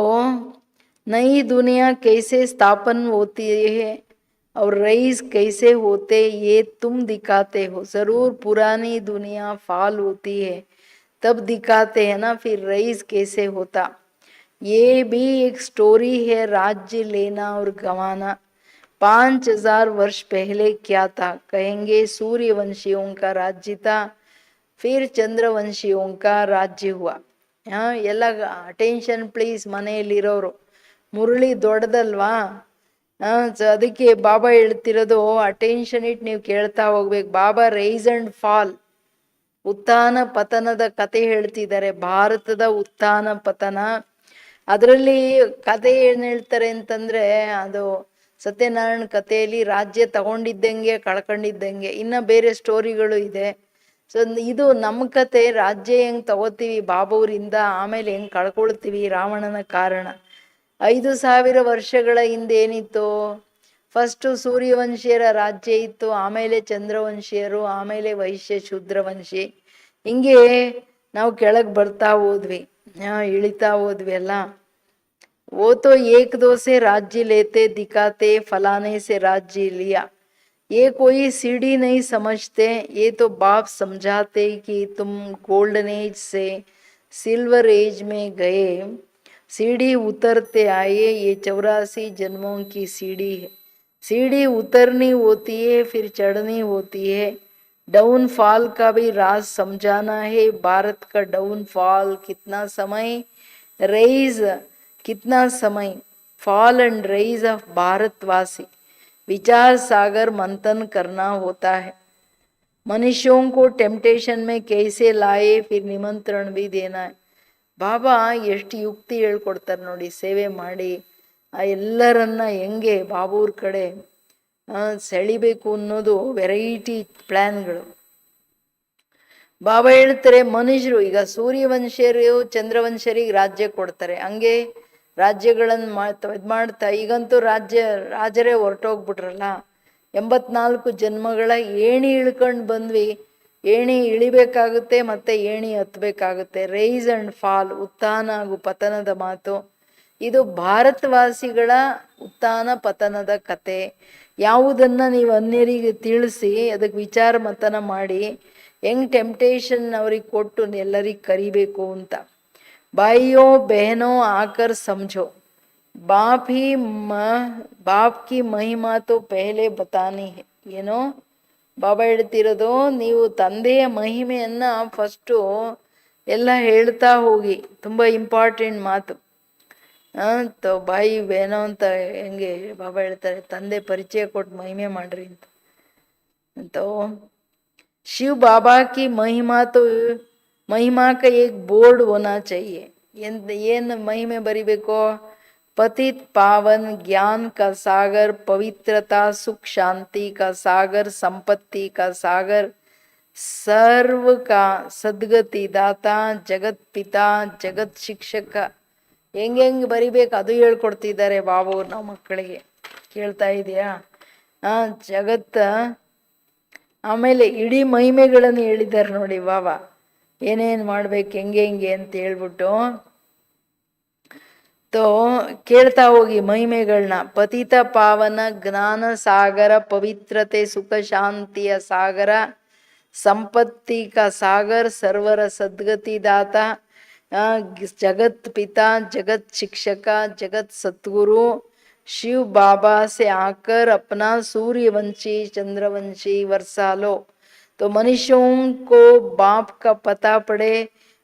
नई दुनिया कैसे स्थापन होती है और रईस कैसे होते ये तुम दिखाते हो. जरूर पुरानी दुनिया फाल होती है तब दिखाते हैं ना, फिर रईस कैसे होता. ये भी एक स्टोरी है, राज्य लेना और गंवाना. 5000 वर्ष पहले क्या था, कहेंगे सूर्यवंशियों का राज्य था, फिर चंद्रवंशियों का राज्य हुआ. ಎಲ್ಲ ಅಟೆನ್ಷನ್ ಪ್ಲೀಸ್ ಮನೆಯಲ್ಲಿರೋರು. ಮುರಳಿ ದೊಡ್ಡದಲ್ವಾ? ಸೊ ಅದಕ್ಕೆ ಬಾಬಾ ಹೇಳ್ತಿರೋದು ಅಟೆನ್ಷನ್ ಇಟ್ ನೀವು ಕೇಳ್ತಾ ಹೋಗ್ಬೇಕು. ಬಾಬಾ ರೈಸ್ ಅಂಡ್ ಫಾಲ್, ಉತ್ಥಾನ ಪತನದ ಕತೆ ಹೇಳ್ತಿದ್ದಾರೆ. ಭಾರತದ ಉತ್ಥಾನ ಪತನ. ಅದರಲ್ಲಿ ಕತೆ ಏನ್ ಹೇಳ್ತಾರೆ ಅಂತಂದ್ರೆ, ಅದು ಸತ್ಯನಾರಾಯಣ ಕಥೆಯಲ್ಲಿ ರಾಜ್ಯ ತಗೊಂಡಿದ್ದಂಗೆ ಕಳ್ಕೊಂಡಿದ್ದಂಗೆ. ಇನ್ನ ಬೇರೆ ಸ್ಟೋರಿಗಳು ಇದೆ. ಸೊ ಇದು ನಮ್ಮ ಕತೆ. ರಾಜ್ಯ ಹೆಂಗ್ ತಗೋತೀವಿ ಬಾಬೂರಿಂದ, ಆಮೇಲೆ ಹೆಂಗ್ ಕಳ್ಕೊಳ್ತೀವಿ ರಾವಣನ ಕಾರಣ. 5000 ವರ್ಷಗಳ ಹಿಂದೆ ಏನಿತ್ತು? ಫಸ್ಟು ಸೂರ್ಯವಂಶಿಯರ ರಾಜ್ಯ ಇತ್ತು, ಆಮೇಲೆ ಚಂದ್ರವಂಶಿಯರು, ಆಮೇಲೆ ವೈಶ್ಯ ಶೂದ್ರವಂಶಿ. ಹಿಂಗೆ ನಾವು ಕೆಳಗೆ ಬರ್ತಾ ಹೋದ್ವಿ, ಇಳಿತಾ ಹೋದ್ವಿ ಅಲ್ಲ. वो तो एक दो से राज्य लेते दिखाते, फलाने से राज्य लिया. ये कोई सीढ़ी नहीं समझते, ये तो बाप समझाते कि तुम गोल्डन एज से सिल्वर एज में गए, सीढ़ी उतरते आए. ये 84 जन्मों की सीढ़ी है. सीढ़ी उतरनी होती है, फिर चढ़नी होती है. डाउनफॉल का भी राज समझाना है. भारत का डाउनफॉल कितना समय, रेज कितना समय, फॉल एंड रेज ऑफ भारतवासी. विचार सागर मंथन करना होता है. मनुष्यों को टेम्पटेशन में कैसे लाए, फिर निमंत्रण भी देना है. ಬಾಬಾ ಎಷ್ಟು ಯುಕ್ತಿ ಹೇಳ್ಕೊಡ್ತಾರೆ ನೋಡಿ. ಸೇವೆ ಮಾಡಿ ಆ ಎಲ್ಲರನ್ನ ಹೆಂಗೆ ಬಾಬೂರ್ ಕಡೆ ಸೆಳಿಬೇಕು ಅನ್ನೋದು ವೆರೈಟಿ ಪ್ಲ್ಯಾನ್ಗಳು. ಬಾಬಾ ಹೇಳ್ತಾರೆ ಮನುಷ್ಯರು ಈಗ ಸೂರ್ಯವಂಶರು ಚಂದ್ರವಂಶರಿಗೆ ರಾಜ್ಯ ಕೊಡ್ತಾರೆ, ಹಂಗೆ ರಾಜ್ಯಗಳನ್ನು ಮಾಡ್ತಾ ಈಗಂತೂ ರಾಜರೇ ಹೊರಟೋಗ್ಬಿಟ್ರಲ್ಲ. 84 ಜನ್ಮಗಳ ಏಣಿ ಇಳ್ಕೊಂಡು ಬಂದ್ವಿ. ಏಣಿ ಇಳಿಬೇಕಾಗುತ್ತೆ, ಮತ್ತೆ ಏಣಿ ಹತ್ಬೇಕಾಗುತ್ತೆ. ರೈಸ್ ಅಂಡ್ ಫಾಲ್, ಉತ್ಥಾನ ಹಾಗೂ ಪತನದ ಮಾತು. ಇದು ಭಾರತವಾಸಿಗಳ ಉತ್ಥಾನ ಪತನದ ಕತೆ. ಯಾವುದನ್ನ ನೀವು ಅನ್ಯರಿಗೆ ತಿಳಿಸಿ ಅದಕ್ಕೆ ವಿಚಾರ ಮತನ ಮಾಡಿ ಹೆಂಗ್ ಟೆಂಪ್ಟೇಷನ್ ಅವ್ರಿಗೆ ಕೊಟ್ಟು ಎಲ್ಲರಿಗೆ ಕರಿಬೇಕು ಅಂತ. ಬಾಯಿಯೋ ಬಹನೋ ಆಕರ್ ಸಮझो, ಬಾಪ್ ಕಿ ಮಹಿಮಾ ತೋ ಪೆಹಲೆ ಬತಾನಿ ಹೈ. ಏನೋ ಬಾಬಾ ಹೇಳ್ತಿರೋದು, ನೀವು ತಂದೆಯ ಮಹಿಮೆಯನ್ನ ಫಸ್ಟು ಎಲ್ಲ ಹೇಳ್ತಾ ಹೋಗಿ. ತುಂಬ ಇಂಪಾರ್ಟೆಂಟ್ ಮಾತು. ಬಾಯಿ ಬೇನೋ ಅಂತ ಹೆಂಗೆ ಬಾಬಾ ಹೇಳ್ತಾರೆ, ತಂದೆ ಪರಿಚಯ ಕೊಟ್ಟು ಮಹಿಮೆ ಮಾಡ್ರಿ ಅಂತ. ಶಿವ ಬಾಬಾ ಕಿ ಮಹಿಮಾ ತೋ महिमा का एक बोर्ड होना चाहिए. ಏನು ಮಹಿಮೆ ಬರಿಬೇಕು? पतित पावन, ज्ञान का सागर, पवित्रता, सुख शांति का सागर, संपत्ति का सागर, सर्व का सद्गति दाता, जगत पिता, ಜಗತ್ ಶಿಕ್ಷಕ. ಹೆಂಗೆ ಬರಿಬೇಕು ಅದು ಹೇಳ್ಕೊಡ್ತಿದ್ದಾರೆ ಬಾಬು ನಾವು ಮಕ್ಕಳಿಗೆ. ಕೇಳ್ತಾ ಇದೆಯಾ? ಜಗತ್ತ ಆಮೇಲೆ ಇಡೀ ಮಹಿಮೆಗಳನ್ನು ಹೇಳಿದ್ದಾರೆ ನೋಡಿ ಬಾಬಾ. ಏನೇನು ಮಾಡ್ಬೇಕು ಹೆಂಗೆ ಅಂತ ಹೇಳ್ಬಿಟ್ಟು ಕೇಳ್ತಾ ಹೋಗಿ ಮಹಿಮೆಗಳನ್ನ. ಪತಿತ ಪಾವನ, ಜ್ಞಾನ ಸಾಗರ, ಪವಿತ್ರತೆ, ಸುಖ ಶಾಂತಿಯ ಸಾಗರ, ಸಂಪತ್ತಿ ಕಾ ಸಾಗರ್, ಸರ್ವರ ಸದ್ಗತಿ ದಾತ, ಜಗತ್ ಪಿತಾ, ಜಗತ್ ಶಿಕ್ಷಕ, ಜಗತ್ सतगुरु, शिव बाबा से आकर अपना सूर्यवंशी चंद्रवंशी वर्षा लो. तो मनुष्यों को बाप का पता पड़े.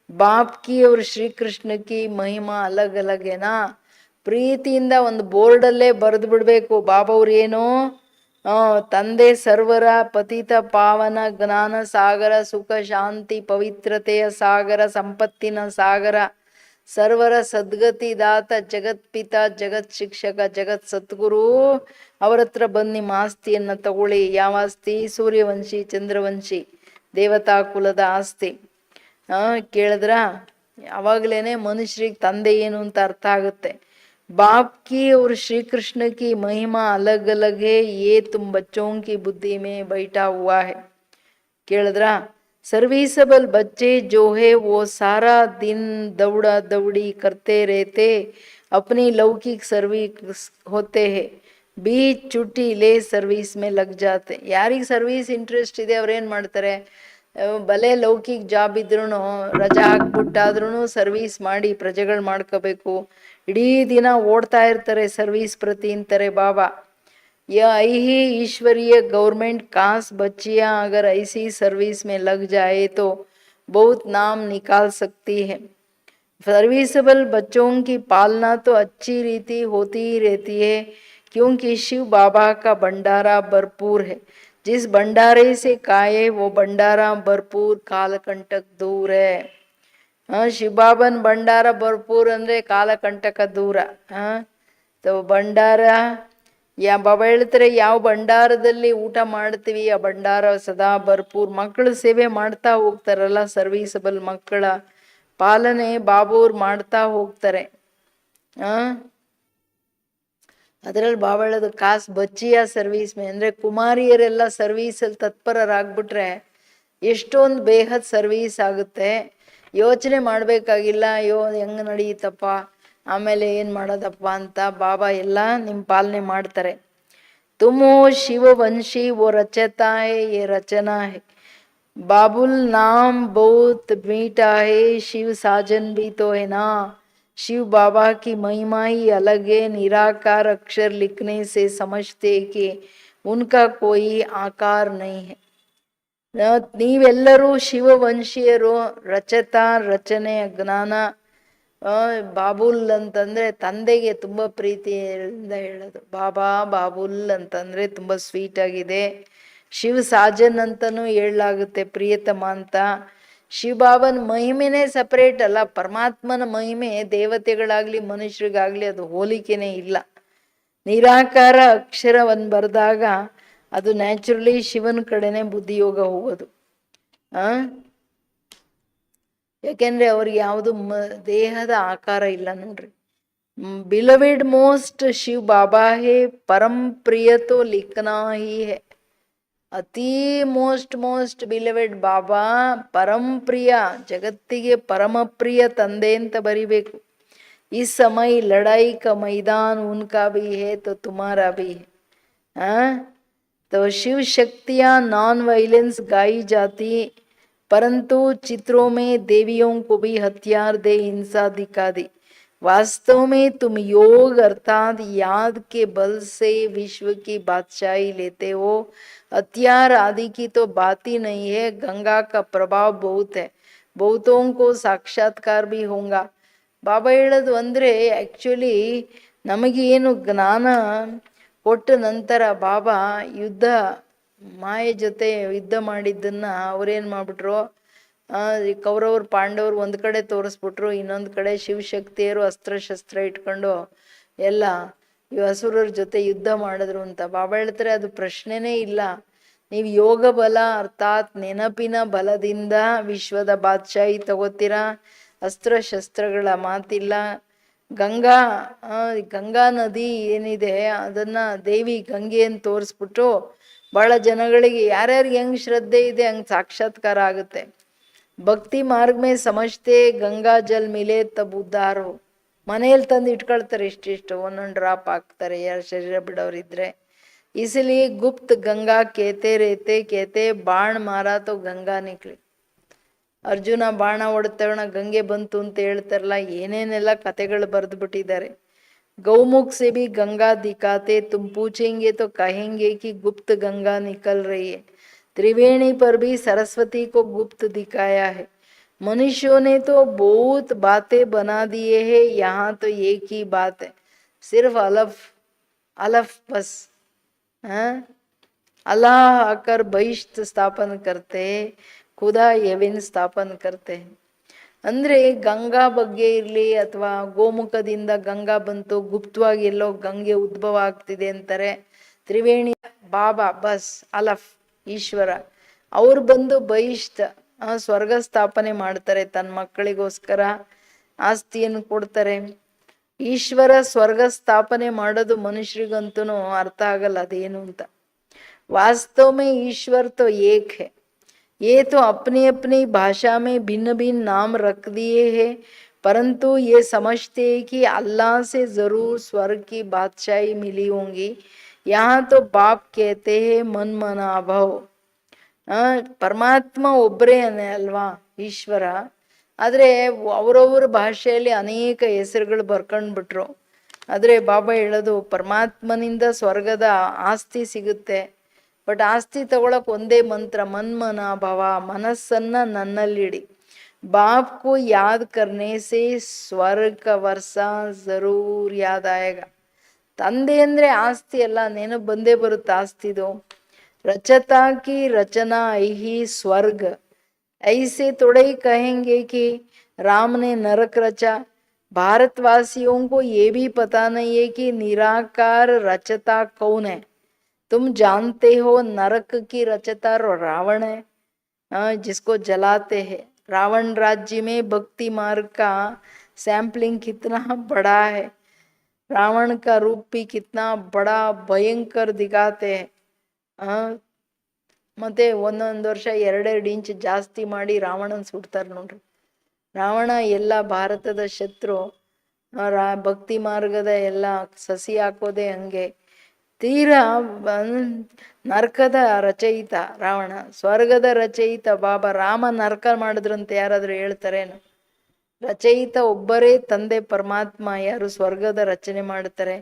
ಬಾಪ್ ಕಿ और ಶ್ರೀ ಕೃಷ್ಣ ಕಿ ಮಹಿಮಾ ಅಲಗ್ ಅಲಗ್ ಏನಾ. ಪ್ರೀತಿಯಿಂದ ಒಂದು ಬೋರ್ಡಲ್ಲೇ ಬರೆದು ಬಿಡ್ಬೇಕು. ಬಾಬಾ ಅವ್ರು ಏನು ತಂದೆ ಸರ್ವರ ಪತಿತ ಪಾವನ, ಜ್ಞಾನ ಸಾಗರ, ಸುಖ ಶಾಂತಿ ಪವಿತ್ರತೆಯ ಸಾಗರ, ಸಂಪತ್ತಿನ ಸಾಗರ, ಸರ್ವರ ಸದ್ಗತಿ ದಾತ, ಜಗತ್ ಪಿತಾ, ಜಗತ್ ಶಿಕ್ಷಕ, ಜಗತ್ ಸದ್ಗುರು. ಅವರ ಹತ್ರ ಬಂದು ನಿಮ್ಮ ಆಸ್ತಿಯನ್ನ ತಗೊಳ್ಳಿ. ಯಾವ ಆಸ್ತಿ? ಸೂರ್ಯವಂಶಿ ಚಂದ್ರವಂಶಿ ದೇವತಾ ಕುಲದ ಆಸ್ತಿ. ಕೇಳಿದ್ರ ಅವಾಗ್ಲೇನೆ ಮನುಷ್ಯರಿಗೆ ತಂದೆ ಏನು ಅಂತ ಅರ್ಥ ಆಗುತ್ತೆ. ಬಾಪ್ ಕಿ और श्री कृष्ण की महिमा अलग अलग है, ये तुम बच्चों की बुद्धि में बैठा हुआ है. ಕೇಳಿದ್ರ सर्विसबल बच्चे जो है वो सारा दिन दौड़ा दौड़ी करते रहते, अपनी लौकिक सर्विस होते हैं, बीच छुट्टी ले सर्विस में लग जाते. ಯಾರಿಗೆ ಸರ್ವಿಸ್ ಇಂಟ್ರೆಸ್ಟ್ ಇದೆ ಅವ್ರೇನ್ ಮಾಡ್ತಾರೆ? ಭಲೆ ಲೌಕಿಕ್ ಜಾಬ್ ಇದ್ರೂ ರಜಾ ಹಾಕ್ಬಿಟ್ಟಾದ್ರೂ ಸರ್ವಿಸ್ ಮಾಡಿ ಪ್ರಜೆಗಳು ಮಾಡ್ಕೋಬೇಕು. ಇಡೀ ದಿನ ಓಡ್ತಾ ಇರ್ತಾರೆ, ಸರ್ವಿಸ್ ಪ್ರತಿ ಅಂತಾರೆ ಬಾಬಾ. यही ईश्वरीय गवर्नमेंट काश बच्चियां अगर ऐसी सर्विस में लग जाए तो बहुत नाम निकाल सकती है। सर्विसेबल बच्चों की पालना तो अच्छी रीति होती ही रहती है, क्योंकि शिव बाबा का भंडारा भरपूर है। जिस भंडारे से खाए वो भंडारा भरपूर, कालकंटक दूर है। शिव बाबन भंडाರ ಭರ್ಪೂರ್ ಅಂದ್ರೆ ಕಾಲಕಂಟಕ ದೂರ. ಭಂಡಾರ ಬಾಬಾ ಹೇಳ್ತಾರೆ, ಯಾವ ಭಂಡಾರದಲ್ಲಿ ಊಟ ಮಾಡ್ತೀವಿ ಆ ಭಂಡಾರ ಸದಾ ಭರ್ಪೂರ್. ಮಕ್ಕಳು ಸೇವೆ ಮಾಡ್ತಾ ಹೋಗ್ತಾರಲ್ಲ, ಸರ್ವಿಸಬಲ್ ಮಕ್ಕಳ ಪಾಲನೆ ಬಾಬೂರ್ ಮಾಡ್ತಾ ಹೋಗ್ತಾರೆ. ಅದರಲ್ಲಿ ಬಾಬಾ ಹೇಳೋದು ಕಾಸ್ ಬಚ್ಚಿಯ ಸರ್ವೀಸ್ ಮೇ, ಅಂದ್ರೆ ಕುಮಾರಿಯರೆಲ್ಲ ಸರ್ವೀಸಲ್ಲಿ ತತ್ಪರರಾಗ್ಬಿಟ್ರೆ ಎಷ್ಟೊಂದು ಬೇಹದ್ ಸರ್ವೀಸ್ ಆಗುತ್ತೆ. ಯೋಚನೆ ಮಾಡಬೇಕಾಗಿಲ್ಲ, ಹೆಂಗೆ ನಡೀತಪ್ಪ ಆಮೇಲೆ ಏನು ಮಾಡೋದಪ್ಪ ಅಂತ. ಬಾಬಾ ಎಲ್ಲ ನಿಮ್ಮ ಪಾಲನೆ ಮಾಡ್ತಾರೆ. ತುಮೋ ಶಿವವಂಶಿ वो रचता है ये रचना है, बाबुल नाम बहुत मीठा है, शिव साजन भी तो है ना. शिव बाबा की महिमा ही अलग है, निराकार अक्षर लिखने से समझते कि उनका कोई आकार नहीं है. ನೀವೆಲ್ಲರೂ ಶಿವವಂಶೀಯರು, ರಚತಾ ರಚನೆ ಜ್ಞಾನ. ಬಾಬುಲ್ ಅಂತಂದ್ರೆ ತಂದೆಗೆ ತುಂಬ ಪ್ರೀತಿಯಿಂದ ಹೇಳೋದು. ಬಾಬಾ ಬಾಬುಲ್ ಅಂತಂದ್ರೆ ತುಂಬ ಸ್ವೀಟ್ ಆಗಿದೆ. ಶಿವ ಸಾಜನ್ ಅಂತನೂ ಹೇಳಲಾಗುತ್ತೆ, ಪ್ರಿಯತಮ ಅಂತ. ಶಿವಬಾಬನ ಮಹಿಮೆನೇ ಸಪರೇಟ್ ಅಲ್ಲ, ಪರಮಾತ್ಮನ ಮಹಿಮೆ ದೇವತೆಗಳಾಗ್ಲಿ ಮನುಷ್ಯರಿಗಾಗ್ಲಿ ಅದು ಹೋಲಿಕೆನೇ ಇಲ್ಲ. ನಿರಾಕಾರ ಅಕ್ಷರವನ್ನು ಬರೆದಾಗ ಅದು ನ್ಯಾಚುರಲಿ ಶಿವನ ಕಡೆನೆ ಬುದ್ಧಿಯೋಗ ಹೋಗೋದು. ಯಾಕೆಂದ್ರೆ ಅವ್ರಿಗೆ ಯಾವುದು ದೇಹದ ಆಕಾರ ಇಲ್ಲ ನೋಡ್ರಿ. ಬಿಲವೆಡ್ ಮೋಸ್ಟ್ ಶಿವ್ ಬಾಬಾ ಹೇ, ಪರಂ ಪ್ರಿಯ ತೋ ಲಿಖನಾ ಹಿ ಹೇ. ಅತಿ ಮೋಸ್ಟ್ ಬಿಲವೆಡ್ ಬಾಬಾ ಪರಂ ಪ್ರಿಯ, ಜಗತ್ತಿಗೆ ಪರಮ ಪ್ರಿಯ ತಂದೆ ಅಂತ ಬರಿಬೇಕು. ಈ ಸಮಯ ಲಡಾಯಿ ಕಾ ಮೈದಾನ್ ಉನ್ಕಾ ಭಿ ಹೇ ತೋ ತುಮಾರಾ ಭಿ ಹೇ. तो शिव शक्तियाँ नॉन वायलेंस गाई जाती, परंतु चित्रों में देवियों को भी हथियार दे हिंसा दिखा दी. वास्तव में तुम योग अर्थात याद के बल से विश्व की बादशाही लेते हो. हथियार आदि की तो बात ही नहीं है, गंगा का प्रभाव बहुत है, बहुतों को साक्षात्कार भी होगा. ಬಾಬಾ ಹೇಳೋದು ಅಂದರೆ ಆ್ಯಕ್ಚುಲಿ ನಮಗೇನು ಜ್ಞಾನ ಕೊಟ್ಟ ನಂತರ ಬಾಬಾ ಯುದ್ಧ ಮಾಯೆ ಜೊತೆ ಯುದ್ಧ ಮಾಡಿದ್ದನ್ನ ಅವ್ರೇನು ಮಾಡಿಬಿಟ್ರು, ಕೌರವರು ಪಾಂಡವರು ಒಂದು ಕಡೆ ತೋರಿಸ್ಬಿಟ್ರು, ಇನ್ನೊಂದು ಕಡೆ ಶಿವಶಕ್ತಿಯರು ಅಸ್ತ್ರಶಸ್ತ್ರ ಇಟ್ಕೊಂಡು ಎಲ್ಲ ಈ ಹಸುರರ ಜೊತೆ ಯುದ್ಧ ಮಾಡಿದ್ರು ಅಂತ. ಬಾಬಾ ಹೇಳ್ತಾರೆ ಅದು ಪ್ರಶ್ನೆನೇ ಇಲ್ಲ. ನೀವು ಯೋಗ ಬಲ ಅರ್ಥಾತ್ ನೆನಪಿನ ಬಲದಿಂದ ವಿಶ್ವದ ಬಾದ್ಶಾಹಿ ತಗೋತೀರಾ, ಅಸ್ತ್ರಶಸ್ತ್ರಗಳ ಮಾತಿಲ್ಲ. ಗಂಗಾ ನದಿ ಏನಿದೆ ಅದನ್ನ ದೇವಿ ಗಂಗೆ ಅಂತ ತೋರಿಸ್ಬಿಟ್ಟು ಬಹಳ ಜನಗಳಿಗೆ ಯಾರ್ಯಾರಿಗೆ ಹೆಂಗ್ ಶ್ರದ್ಧೆ ಇದೆ ಹಂಗ್ ಸಾಕ್ಷಾತ್ಕಾರ ಆಗುತ್ತೆ. ಭಕ್ತಿ ಮಾರ್ಗ ಮೇ ಸಮಜ್ತೆ ಗಂಗಾ ಜಲ್ ಮಿಲೆ ತಬ್ ಉದ್ಧಾರ. ಮನೇಲಿ ತಂದು ಇಟ್ಕೊಳ್ತಾರೆ, ಇಷ್ಟಿಷ್ಟು ಒಂದೊಂದು ಡ್ರಾಪ್ ಹಾಕ್ತಾರೆ ಯಾರು ಶರೀರ ಬಿಡೋರಿದ್ರೆ. इसलिए गुप्त गंगा कहते रहते कहते बाण मारा तो गंगा निकली. ಅರ್ಜುನ ಬಾಣ ಹೊಡೆತವಣ ಗಂಗೆ ಬಂತು ಅಂತ ಹೇಳ್ತಾರಲ್ಲ, ಏನೇನೆಲ್ಲ ಕತೆಗಳು ಬರೆದು ಬಿಟ್ಟಿದ್ದಾರೆ. ಗೌಮುಖ್ से भी गंगा दिखाते, तुम पूछेंगे तो कहेंगे कि गुप्त गंगा निकल रही है. त्रिवेणी पर भी सरस्वती को गुप्त दिखाया है. मनुष्यों ने तो बहुत बातें बना दिए हैं, यहाँ तो एक ही बात है, सिर्फ अलफ बस. अल्लाह आकर बहिष्ठ स्थापन करते, ಖುದಾ ಎವಿನ್ ಸ್ಥಾಪನ್ ಕರ್ತೆ. ಅಂದರೆ ಗಂಗಾ ಬಗ್ಗೆ ಇರಲಿ ಅಥವಾ ಗೋಮುಖದಿಂದ ಗಂಗಾ ಬಂತು, ಗುಪ್ತವಾಗಿ ಎಲ್ಲೋ ಗಂಗೆ ಉದ್ಭವ ಆಗ್ತಿದೆ ಅಂತಾರೆ. ತ್ರಿವೇಣಿ ಬಾಬಾ ಬಸ್ ಅಲಫ್ ಈಶ್ವರ ಅವ್ರು ಬಂದು ಬಹಿಷ್ಠ ಸ್ವರ್ಗ ಸ್ಥಾಪನೆ ಮಾಡ್ತಾರೆ, ತನ್ನ ಮಕ್ಕಳಿಗೋಸ್ಕರ ಆಸ್ತಿಯನ್ನು ಕೊಡ್ತಾರೆ. ಈಶ್ವರ ಸ್ವರ್ಗ ಸ್ಥಾಪನೆ ಮಾಡೋದು ಮನುಷ್ಯರಿಗಂತೂ ಅರ್ಥ ಆಗಲ್ಲ ಅದೇನು ಅಂತ. वास्तव में ईश्वर तो एक है, ये तो अपनी अपनी भाषा में भिन्न भिन्न नाम रख दिए हैं, परंतु ये समझते हैं कि अल्लाह से ज़रूर स्वर्ग की बादशाही मिली होंगी. यहाँ तो बाप कहते हैं मन मना भव. ಪರಮಾತ್ಮ ಒಬ್ಬರೇ ಅಲ್ವಾ ಈಶ್ವರ, ಆದರೆ ಅವರವ್ರ ಭಾಷೆಯಲ್ಲಿ ಅನೇಕ ಹೆಸರುಗಳು ಬರ್ಕೊಂಡ್ಬಿಟ್ರು. ಆದರೆ ಬಾಬಾ ಹೇಳೋದು ಪರಮಾತ್ಮನಿಂದ ಸ್ವರ್ಗದ ಆಸ್ತಿ ಸಿಗುತ್ತೆ, ಬಟ್ ಆಸ್ತಿ ತಗೊಳಕ್ ಒಂದೇ ಮಂತ್ರ, ಮನ್ಮನ ಭವ, ಮನಸ್ಸನ್ನ ನನ್ನಲ್ಲಿಡಿ. बाप को याद करने से स्वर्ग का वर्षा जरूर याद आएगा. ತಂದೆ ಅಂದ್ರೆ ಆಸ್ತಿ ಅಲ್ಲ, ನೆನಪು ಬಂದೇ ಬರುತ್ತೆ ಆಸ್ತಿದು. रचता की रचना ही स्वर्ग, ऐसे थोड़े ही कहेंगे कि राम ने नरक रचा. भारतवासियों को ये भी पता नहीं है कि निराकार रचता कौन है. तुम जानते हो नरक की रचता रावण है, जिसको जलाते हैं. रावण राज्य में भक्ति मार्ग का सैंपलिंग कितना बड़ा है. रावण का रूप भी कितना बड़ा भयंकर दिखाते हैं. ಮತ್ತೆ ಒಂದೊಂದು ವರ್ಷ 2-2 ಇಂಚ್ ಜಾಸ್ತಿ ಮಾಡಿ ರಾವಣನ್ ಸುಡ್ತಾರೆ ನೋಡ್ರಿ. ರಾವಣ ಎಲ್ಲ ಭಾರತದ ಶತ್ರು. ಭಕ್ತಿ ಮಾರ್ಗದ ಎಲ್ಲ ಸಸಿ ಹಾಕೋದೆ ಹಂಗೆ. ತೀರಾ ನರಕದ ರಚಯಿತ ರಾವಣ, ಸ್ವರ್ಗದ ರಚಯಿತ ಬಾಬಾ. ರಾಮ ನರಕ ಮಾಡಿದ್ರಂತೆ ಯಾರಾದ್ರೂ ಹೇಳ್ತಾರೇನು? ರಚಯಿತ ಒಬ್ಬರೇ ತಂದೆ ಪರಮಾತ್ಮ, ಯಾರು ಸ್ವರ್ಗದ ರಚನೆ ಮಾಡ್ತಾರೆ.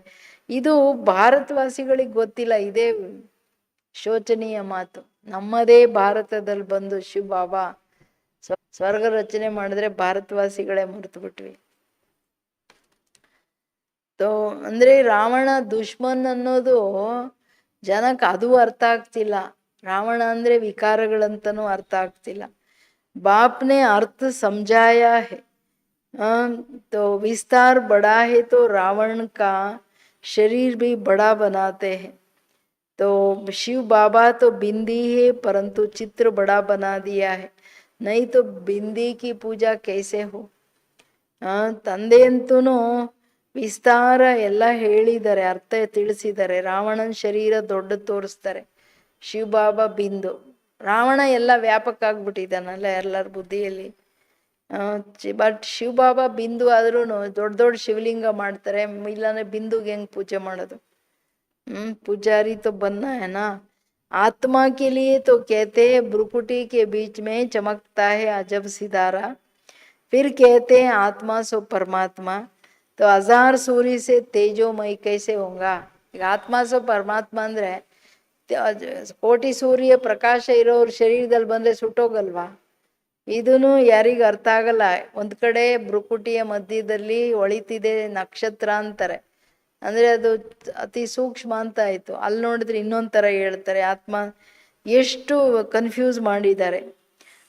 ಇದು ಭಾರತವಾಸಿಗಳಿಗೆ ಗೊತ್ತಿಲ್ಲ. ಇದೇ ಶೋಚನೀಯ ಮಾತು. ನಮ್ಮದೇ ಭಾರತದಲ್ಲಿ ಬಂದು ಶಿವ ಬಾಬಾ ಸ್ವರ್ಗ ರಚನೆ ಮಾಡಿದ್ರೆ ಭಾರತವಾಸಿಗಳೇ ಮರೆತು ಬಿಟ್ವಿ. ಅಂದ್ರೆ ರಾವಣ ದುಶ್ಮನ್ ಅನ್ನೋದು ಜನಕ್ಕೆ ಅದು ಅರ್ಥ ಆಗ್ತಿಲ್ಲ. ರಾವಣ ಅಂದ್ರೆ ವಿಕಾರಗಳಂತನೂ ಅರ್ಥ ಆಗ್ತಿಲ್ಲ. ಬಾಪ್ನೆ ಅರ್ಥ ಸಮझाया है. तो विस्तार बड़ा है तो रावण का शरीर भी बड़ा बनाते हैं. तो शिव बाबा तो बिंदी है परंतु चित्र बड़ा बना दिया है. नहीं तो बिंदी की पूजा कैसे हो. ತಂದೆ ಅಂತೂ ವಿಸ್ತಾರ ಎಲ್ಲ ಹೇಳಿದ್ದಾರೆ, ಅರ್ಥ ತಿಳಿಸಿದ್ದಾರೆ. ರಾವಣನ ಶರೀರ ದೊಡ್ಡ ತೋರಿಸ್ತಾರೆ, ಶಿವಬಾಬಾ ಬಿಂದು. ರಾವಣ ಎಲ್ಲ ವ್ಯಾಪಕ ಆಗ್ಬಿಟ್ಟಿದ್ದಾನಲ್ಲ ಎಲ್ಲರ ಬುದ್ಧಿಯಲ್ಲಿ. ಬಟ್ ಶಿವಬಾಬಾ ಬಿಂದು ಆದ್ರೂ ದೊಡ್ಡ ದೊಡ್ಡ ಶಿವಲಿಂಗ ಮಾಡ್ತಾರೆ. ಇಲ್ಲಾಂದ್ರೆ ಬಿಂದುಗೆ ಹೆಂಗ್ ಪೂಜೆ ಮಾಡೋದು? पुजारी तो बनना है ना. आत्मा के लिए तो कहते हैं भ्रुकुटी के बीच में चमकता है अजब सितारा. फिर कहते हैं आत्मा सो परमात्मा. तो 1000 सूर्य से तेजोमय कैसे होगा. ಈಗ ಆತ್ಮ ಸೋ ಪರಮಾತ್ಮ ಅಂದ್ರೆ ಕೋಟಿ ಸೂರ್ಯ ಪ್ರಕಾಶ ಇರೋರು ಶರೀರದಲ್ಲಿ ಬಂದ್ರೆ ಸುಟ್ಟೋಗಲ್ವಾ? ಇದೂ ಯಾರಿಗ ಅರ್ಥ ಆಗಲ್ಲ. ಒಂದ್ ಕಡೆ ಭ್ರುಕುಟಿಯ ಮಧ್ಯದಲ್ಲಿ ಒಳಿತಿದೆ ನಕ್ಷತ್ರ ಅಂತಾರೆ, ಅಂದ್ರೆ ಅದು ಅತಿ ಸೂಕ್ಷ್ಮ ಅಂತ ಆಯ್ತು. ಅಲ್ಲಿ ನೋಡಿದ್ರೆ ಇನ್ನೊಂದ್ ತರ ಹೇಳ್ತಾರೆ. ಆತ್ಮ ಎಷ್ಟು ಕನ್ಫ್ಯೂಸ್ ಮಾಡಿದ್ದಾರೆ.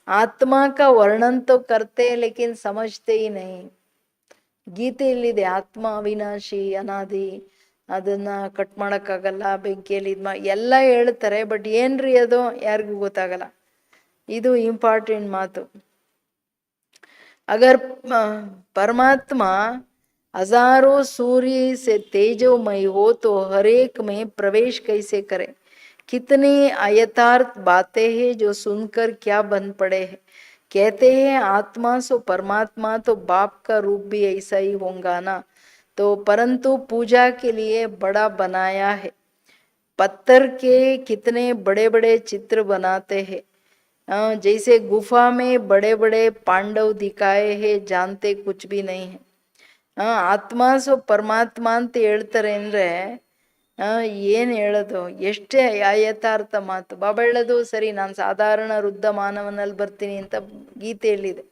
ಆತ್ಮ ಕಾ ವರ್ಣನ್ ತೋ ಕರ್ತೆ ಲೇಕಿನ್ ಸಮಜ್ತೆ ಹಿ ನಹೀ. ಗೀತೆಯಲ್ಲಿದೆ ಆತ್ಮ ಅವಿನಾಶಿ ಅನಾದಿ, ಅದನ್ನ ಕಟ್ ಮಾಡಕ್ಕಾಗಲ್ಲ, ಬೆಂಕಿಯಲ್ಲಿ ಎಲ್ಲ ಹೇಳ್ತಾರೆ. ಬಟ್ ಏನ್ರಿ ಅದು ಯಾರಿಗೂ ಗೊತ್ತಾಗಲ್ಲ. ಇದು ಇಂಪಾರ್ಟೆಂಟ್ ಮಾತು. अगर परमात्मा हजारों सूर्य से तेजोमय हो तो हर एक में प्रवेश कैसे करे. कितनी अयथार्थ बातें हैं जो सुनकर क्या बन पड़े हैं. कहते हैं आत्मा सो परमात्मा, तो बाप का रूप भी ऐसा ही होगा ना. तो परंतु पूजा के लिए बड़ा बनाया है. पत्थर के कितने बड़े बड़े चित्र बनाते हैं. जैसे गुफा में बड़े बड़े पांडव दिखाए हैं, जानते कुछ भी नहीं है. ಆತ್ಮ ಸೊ ಪರಮಾತ್ಮ ಅಂತ ಹೇಳ್ತಾರೆ ಅಂದ್ರೆ ಏನ್ ಹೇಳೋದು? ಎಷ್ಟೇ ಯಥಾರ್ಥ ಮಾತು. ಬಾಬಾ ಹೇಳೋದು ಸರಿ, ನಾನು ಸಾಧಾರಣ ವೃದ್ಧ ಮಾನವನಲ್ಲಿ ಬರ್ತೀನಿ ಅಂತ ಗೀತೆಯಲ್ಲಿದೆ.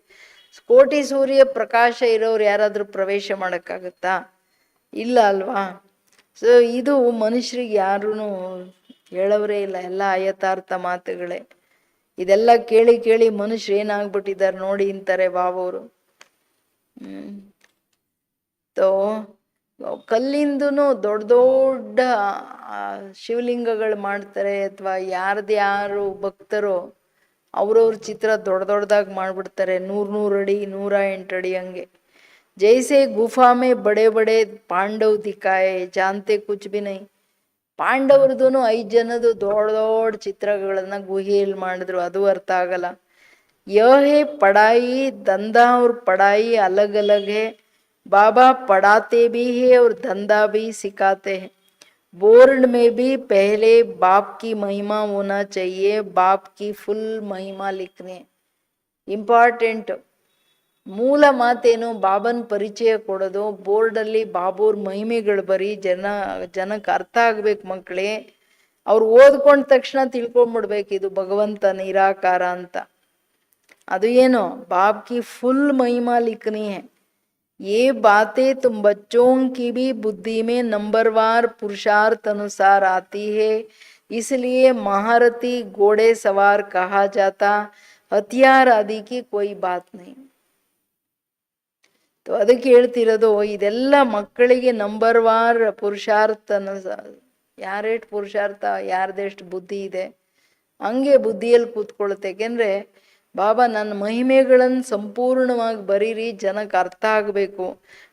ಕೋಟಿ ಸೂರ್ಯ ಪ್ರಕಾಶ ಇರೋರು ಯಾರಾದ್ರೂ ಪ್ರವೇಶ ಮಾಡಕ್ಕಾಗತ್ತಾ? ಇಲ್ಲ ಅಲ್ವಾ? ಸೊ ಇದು ಮನುಷ್ಯರಿಗೆ ಯಾರೂ ಹೇಳೋರೇ ಇಲ್ಲ, ಎಲ್ಲ ಯಥಾರ್ಥ ಮಾತುಗಳೇ. ಇದೆಲ್ಲ ಕೇಳಿ ಕೇಳಿ ಮನುಷ್ಯರು ಏನಾಗ್ಬಿಟ್ಟಿದ್ದಾರೆ ನೋಡಿ ಅಂತಾರೆ ಬಾಬವರು. ಕಲ್ಲಿಂದೂ ದೊಡ್ಡ ದೊಡ್ಡ ಶಿವಲಿಂಗಗಳು ಮಾಡ್ತಾರೆ. ಅಥವಾ ಯಾರು ಭಕ್ತರು ಅವ್ರವ್ರ ಚಿತ್ರ ದೊಡ್ಡ ದೊಡ್ಡದಾಗಿ ಮಾಡ್ಬಿಡ್ತಾರೆ. 100 ಅಡಿ 108 ಅಡಿ ಹಂಗೆ. ಜೈಸೆ ಗುಫಾ ಮೇ ಬಡೆ ಬಡೆ ಪಾಂಡವ್ ದಿಕ್ಕಾಯೆ ಜಾನ್ತೆ ಕುಚ್ ಬಿ ನೈ. ಪಾಂಡವ್ರದೂ 5 ಜನದು ದೊಡ್ಡ ದೊಡ್ಡ ಚಿತ್ರಗಳನ್ನ ಗುಹೆಯಲ್ಲಿ ಮಾಡಿದ್ರು, ಅದು ಅರ್ಥ ಆಗಲ್ಲ. ಯಹೇ ಪಢಾಯಿ ದಂಧಾ ಅವ್ರ ಪಢಾಯಿ ಅಲಗ್ ಅಲಗ್ ಹೇ. बाबा पढ़ाते भी है और धंधा भी सिखाते हैं. बोर्ड में भी पहले बाप की महिमा होना चाहिए, बाप की फुल महिमा लिखने. ಇಂಪಾರ್ಟೆಂಟ್ ಮೂಲ ಮಾತೇನು? ಬಾಬನ್ ಪರಿಚಯ ಕೊಡೋದು. ಬೋರ್ಡಲ್ಲಿ ಬಾಬೋರ್ ಮಹಿಮೆಗಳು ಬರೀ ಜನಕ್ಕೆ ಅರ್ಥ ಆಗ್ಬೇಕು ಮಕ್ಕಳೇ. ಅವ್ರು ಓದ್ಕೊಂಡ ತಕ್ಷಣ ತಿಳ್ಕೊಂಬಿಡ್ಬೇಕು ಇದು ಭಗವಂತ ನಿರಾಕಾರ ಅಂತ. ಅದು ಏನು, बाप की फुल महिमा लिखनी है। ये बातें तुम बच्चों की भी बुद्धि में नंबरवार पुरुषार्थ अनुसार आती है, इसलिए महारथी घोड़े सवार कहा जाता, हथियार आदि की कोई बात नहीं। ಅದಕ್ಕೆ ಹೇಳ್ತಿರೋದು, ಇದೆಲ್ಲ ಮಕ್ಕಳಿಗೆ ನಂಬರ್ ವಾರ್ ಪುರುಷಾರ್ಥ, ಯಾರೆಷ್ಟು ಪುರುಷಾರ್ಥ, ಯಾರ್ದೆಷ್ಟು ಬುದ್ಧಿ ಇದೆ ಹಂಗೆ ಬುದ್ಧಿಯಲ್ಲಿ ಕೂತ್ಕೊಳ್ಳುತ್ತೆ. ಏಕೆಂದರೆ ಬಾಬಾ ನನ್ನ ಮಹಿಮೆಗಳನ್ನು ಸಂಪೂರ್ಣವಾಗಿ ಬರೀರಿ, ಜನಕ್ಕೆ ಅರ್ಥ ಆಗಬೇಕು.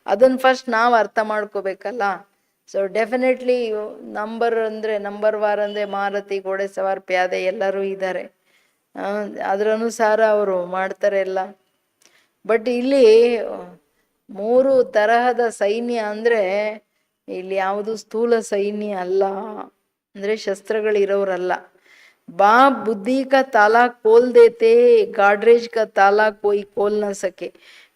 ಅದನ್ನು ಫಸ್ಟ್ ನಾವು ಅರ್ಥ ಮಾಡ್ಕೋಬೇಕಲ್ಲ. ಸೊ ಡೆಫಿನೆಟ್ಲಿ ನಂಬರ್ ಅಂದರೆ ನಂಬರ್ ವಾರ್ ಅಂದರೆ ಮಾರುತಿ, ಘೋಡೆ ಸವಾರ್, ಪ್ಯಾದೆ ಎಲ್ಲರೂ ಇದ್ದಾರೆ. ಅದರ ಅನುಸಾರ ಅವರು ಮಾಡ್ತಾರೆ ಎಲ್ಲ. ಬಟ್ ಇಲ್ಲಿ 3 ತರಹದ ಸೈನ್ಯ ಅಂದರೆ ಇಲ್ಲಿ ಯಾವುದು ಸ್ಥೂಲ ಸೈನ್ಯ ಅಲ್ಲ, ಅಂದರೆ ಶಸ್ತ್ರಗಳಿರೋರಲ್ಲ. बाप बुद्धि का ताला खोल देते, गाडरेज का ताला कोई खोल न सके।